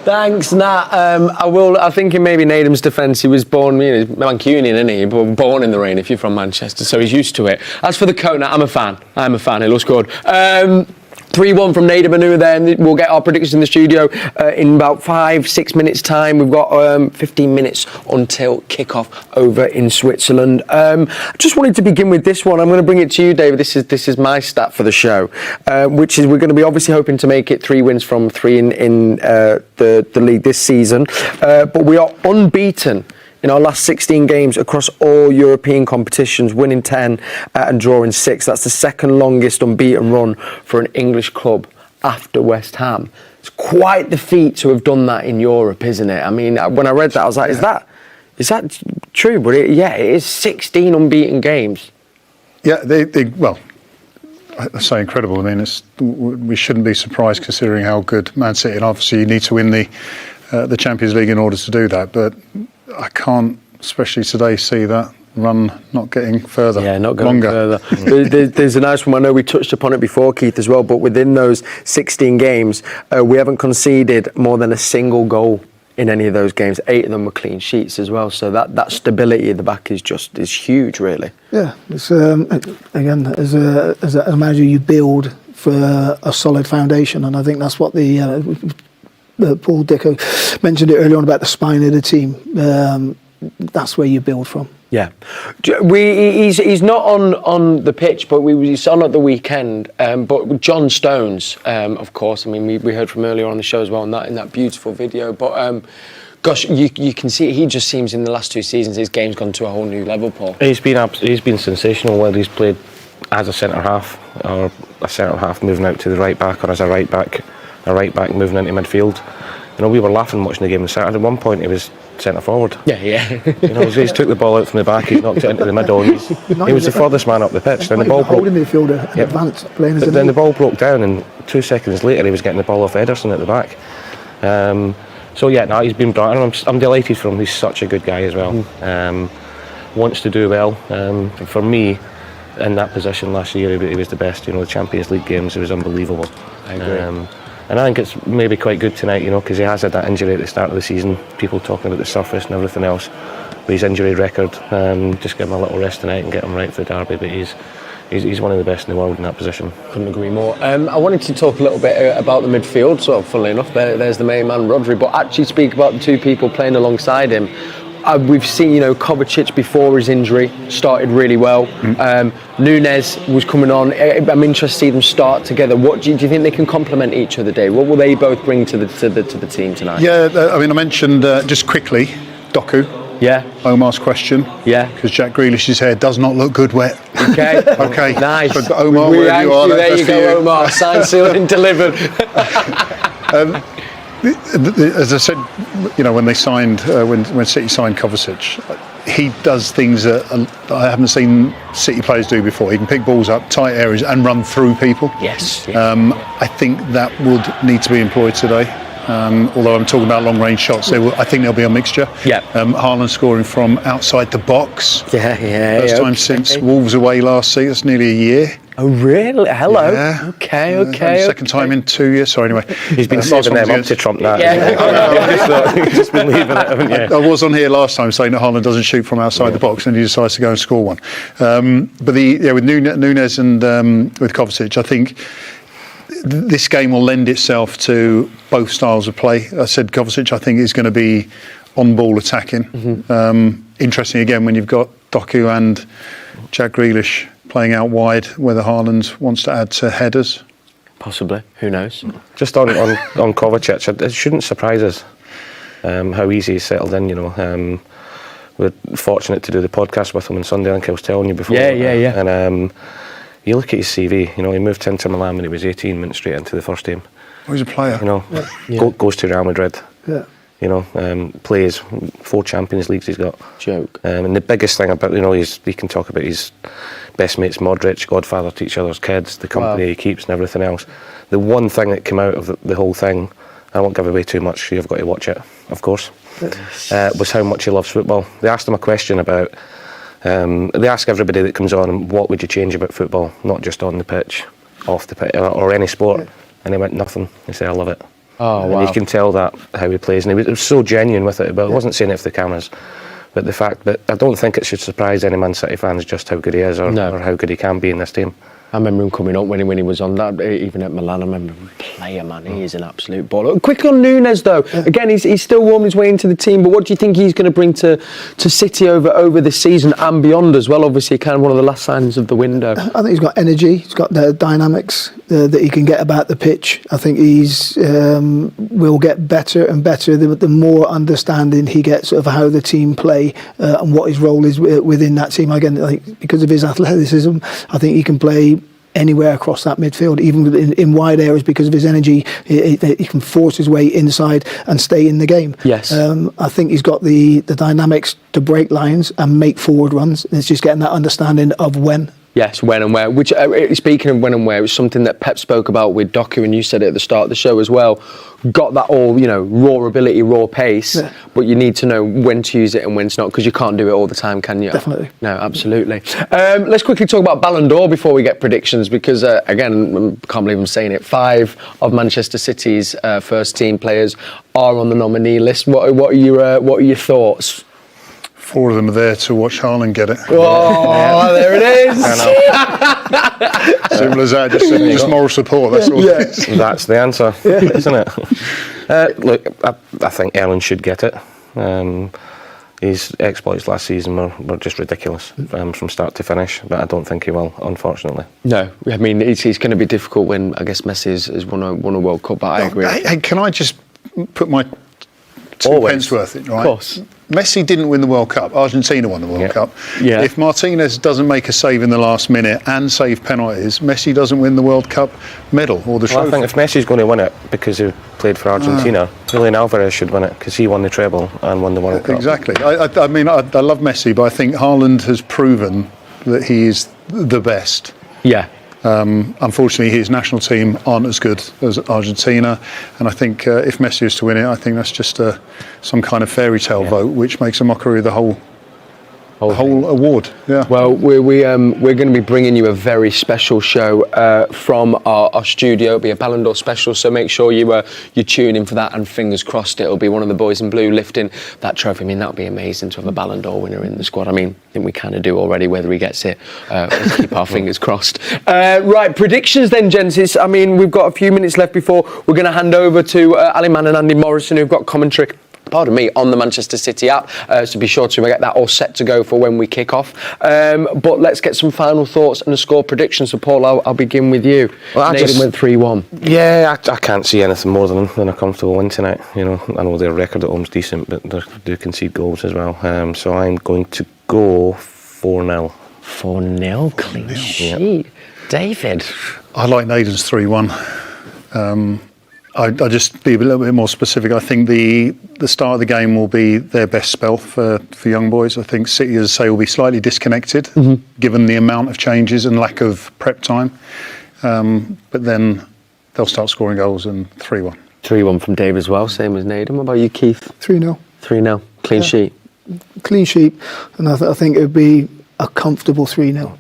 Thanks, Nat. I think in maybe Nedum's defence, he was born, he's Mancunian, isn't he? Born in the rain if you're from Manchester, so he's used to it. As for the coat, Nat, I'm a fan. It looks good. 3-1 from Neda Manua there, and we'll get our predictions in the studio in about 5-6 minutes time. We've got 15 minutes until kickoff over in Switzerland. Just wanted to begin with this one. I'm going to bring it to you, David. This is my stat for the show, which is we're going to be obviously hoping to make it 3 wins from 3 in the league this season, but we are unbeaten in our last 16 games across all European competitions, winning 10 and drawing 6. That's the second longest unbeaten run for an English club after West Ham. It's quite the feat to have done that in Europe, isn't it? I mean, when I read that, I was like, is that true? But it is 16 unbeaten games. Yeah, well, I say incredible. I mean, we shouldn't be surprised considering how good Man City, and obviously you need to win the Champions League in order to do that. But I can't, especially today, see that run not getting further. Yeah, not going longer. Further. There's a nice one. I know we touched upon it before, Keith, as well. But within those 16 games, we haven't conceded more than a single goal in any of those games. 8 of them were clean sheets as well. So that stability at the back is huge, really. Yeah, it's again as a manager, you build for a solid foundation, and I think that's what Paul Dickov mentioned it earlier on about the spine of the team. That's where you build from. Yeah, he's not on the pitch, but he's on at the weekend. But John Stones, of course. I mean, we heard from earlier on the show as well in that beautiful video. But gosh, you can see he just seems in the last 2 seasons his game's gone to a whole new level. Paul. He's been sensational whether he's played as a centre half or a centre half moving out to the right back, or as a right back moving into midfield. You know, we were laughing watching the game on Saturday. At one point, he was centre forward. Yeah. You know, he's took the ball out from the back, he's knocked it into the middle, and he was the furthest man up the pitch. Then the ball broke. Holding midfielder in advance, playing as a then the ball broke down, and 2 seconds later, he was getting the ball off Ederson at the back. So yeah, no, he's been brilliant. I'm delighted for him. He's such a good guy as well. Wants to do well. For me, in that position last year, he was the best. You know, the Champions League games, it was unbelievable. I agree. And I think it's maybe quite good tonight, you know, because he has had that injury at the start of the season. People talking about the surface and everything else. But his injury record, just give him a little rest tonight and get him right for the derby. But he's one of the best in the world in that position. Couldn't agree more. I wanted to talk a little bit about the midfield. Sort of, funnily enough, there's the main man, Rodri, but actually speak about the 2 people playing alongside him. We've seen, Kovacic before his injury started really well. Nunes was coming on. I'm interested to see them start together. What do you think they can complement each other, Dave? What will they both bring to the team tonight? Yeah, I mean, I mentioned just quickly Doku. Yeah. Omar's question. Yeah. Because Jack Grealish's hair does not look good wet. Okay. Okay. Nice. So, Omar, wherever you are, there you go, Omar. Signed, sealed, and delivered. As I said, when they signed, when City signed Kovacic, he does things that I haven't seen City players do before. He can pick balls up, tight areas, and run through people. Yes. I think that would need to be employed today. Although I'm talking about long-range shots, I think there'll be a mixture. Yeah. Haaland scoring from outside the box. Yeah. First time since Wolves away last season. It's nearly a year. Oh, really? Hello. Yeah. Okay. Second time in 2 years. So anyway, he's been saving them up to trump that. Yeah. You've just been leaving it, haven't you? I was on here last time saying that Haaland doesn't shoot from outside the box, and he decides to go and score one. But with Nunes and with Kovacic, I think this game will lend itself to both styles of play. I said Kovacic, I think, is going to be on-ball attacking. Interesting again when you've got Doku and Jack Grealish playing out wide, whether Haaland wants to add to headers. Possibly. Who knows? Just on Kovacic, it shouldn't surprise us how easy he's settled in. We're fortunate to do the podcast with him on Sunday. I think I was telling you before. Yeah. And You look at his CV. You know, he moved to Inter Milan when he was 18, went straight into the first team. Oh, he's a player. You know, goes to Real Madrid. Yeah. You know, plays 4 Champions Leagues he's got. Joke. And the biggest thing about, you know, he can talk about his best mates, Modric, godfather to each other's kids, the company he keeps and everything else. The one thing that came out of the whole thing, I won't give away too much, you've got to watch it, of course, was how much he loves football. They asked him a question about, they ask everybody that comes on, what would you change about football, not just on the pitch, off the pitch, or any sport, and he went, nothing. He said, I love it. Oh, wow. And you can tell that how he plays, and he was so genuine with it, but I wasn't saying it for the cameras, but the fact that I don't think it should surprise any Man City fans just how good he is or how good he can be in this team. I remember him coming up when he was on that, even at Milan. I remember him player, man. He is an absolute baller. Quick on Núñez, though. Again, he's still warming his way into the team, but what do you think he's going to bring to City over this season and beyond as well? Obviously, kind of one of the last signs of the window. I think he's got energy. He's got the dynamics that he can get about the pitch. I think he's will get better and better the more understanding he gets of how the team play and what his role is within that team. Again, I think because of his athleticism, I think he can play anywhere across that midfield, even in wide areas, because of his energy. He can force his way inside and stay in the game. Yes. I think he's got the dynamics to break lines and make forward runs. It's just getting that understanding of when. Yes, when and where. Which, speaking of when and where, it was something that Pep spoke about with Doku, and you said it at the start of the show as well. Got that all, you know, raw ability, raw pace, but you need to know when to use it and when to not, because you can't do it all the time, can you? Definitely. No, absolutely. Let's quickly talk about Ballon d'Or before we get predictions, because, again, I can't believe I'm saying it, 5 of Manchester City's first team players are on the nominee list. What are your thoughts? 4 of them are there to watch Haaland get it. Oh, there it is. Simple as that. Just moral support. That's all. Yeah. That's the answer, isn't it? Look, I think Erling should get it. His exploits last season were just ridiculous from start to finish, but I don't think he will, unfortunately. No, I mean, it's going to be difficult when, I guess, Messi has won a World Cup, but I agree. Hey, can I just put my 2 pence worth in, right? Of course. Messi didn't win the World Cup. Argentina won the World Cup. Yeah. If Martinez doesn't make a save in the last minute and save penalties, Messi doesn't win the World Cup medal or the trophy. I think if Messi's going to win it because he played for Argentina, Julian Alvarez should win it because he won the treble and won the World Cup. Exactly. I mean, I love Messi, but I think Haaland has proven that he is the best. Yeah. Unfortunately, his national team aren't as good as Argentina, and I think if Messi is to win it, I think that's just some kind of fairy tale vote, which makes a mockery of the whole award. Yeah. Well, we're going to be bringing you a very special show from our studio. It'll be a Ballon d'Or special, so make sure you tune in for that, and fingers crossed it'll be one of the boys in blue lifting that trophy. I mean, that would be amazing to have a Ballon d'Or winner in the squad. I mean, I think we kind of do already. Whether he gets it, let's keep our fingers crossed. Right, predictions then, gents. I mean, we've got a few minutes left before we're going to hand over to Ali Man and Andy Morrison, who've got commentary, on the Manchester City app, so be sure to get that all set to go for when we kick off. But let's get some final thoughts and a score prediction. So, Paul, I'll begin with you. Well, Nathan went 3-1. Yeah, I can't see anything more than a comfortable win tonight. You know, I know their record at home's decent, but they do concede goals as well. So I'm going to go 4-0. 4-0, clean sheet. David? I like Nathan's 3-1. I just be a little bit more specific. I think the start of the game will be their best spell for young boys. I think City, as I say, will be slightly disconnected, given the amount of changes and lack of prep time. But then they'll start scoring goals, and 3-1. 3-1 from Dave as well, same as Nathan. What about you, Keith? 3-0. 3-0, clean sheet. Clean sheet, and I think it would be a comfortable 3-0.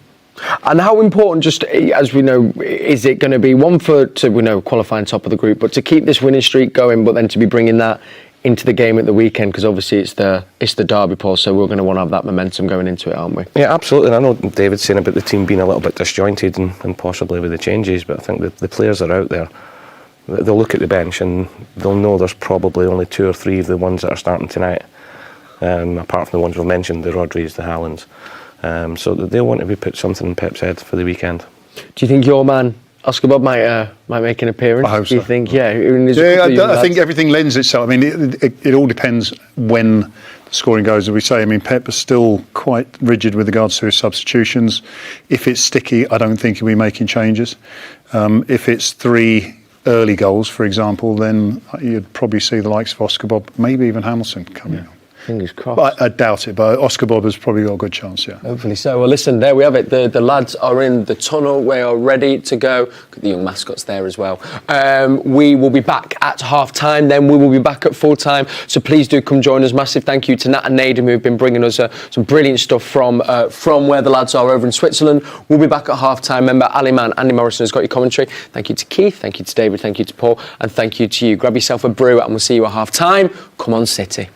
And how important, just as we know, is it going to be one to qualifying top of the group, but to keep this winning streak going, but then to be bringing that into the game at the weekend, because obviously it's the derby, Paul, so we're going to want to have that momentum going into it, aren't we? Yeah, absolutely. And I know David's saying about the team being a little bit disjointed and possibly with the changes, but I think the players are out there. They'll look at the bench and they'll know there's probably only 2 or 3 of the ones that are starting tonight, apart from the ones we've mentioned, the Rodris, the Haalands. So they'll want to put something in Pep's head for the weekend. Do you think your man Oscar Bob might make an appearance? I hope so. Do you think? Yeah. I think everything lends itself. I mean, it all depends when scoring goes. As we say, I mean, Pep is still quite rigid with regards to his substitutions. If it's sticky, I don't think he'll be making changes. If it's 3 early goals, for example, then you'd probably see the likes of Oscar Bob, maybe even Hamilton coming on. Fingers crossed. But I doubt it, but Oscar Bob has probably got a good chance, yeah. Hopefully so. Well, listen, there we have it. The lads are in the tunnel. We are ready to go. The young mascots there as well. We will be back at half-time. Then we will be back at full-time. So please do come join us. Massive thank you to Nat and Nadim, who have been bringing us some brilliant stuff from where the lads are over in Switzerland. We'll be back at half-time. Remember, Ali Man, Andy Morrison has got your commentary. Thank you to Keith. Thank you to David. Thank you to Paul. And thank you to you. Grab yourself a brew and we'll see you at half-time. Come on, City.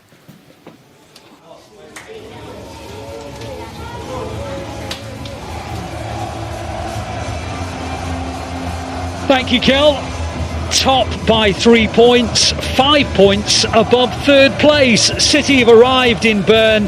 Thank you, Curle. Top by 3 points, 5 points above third place. City have arrived in Bern.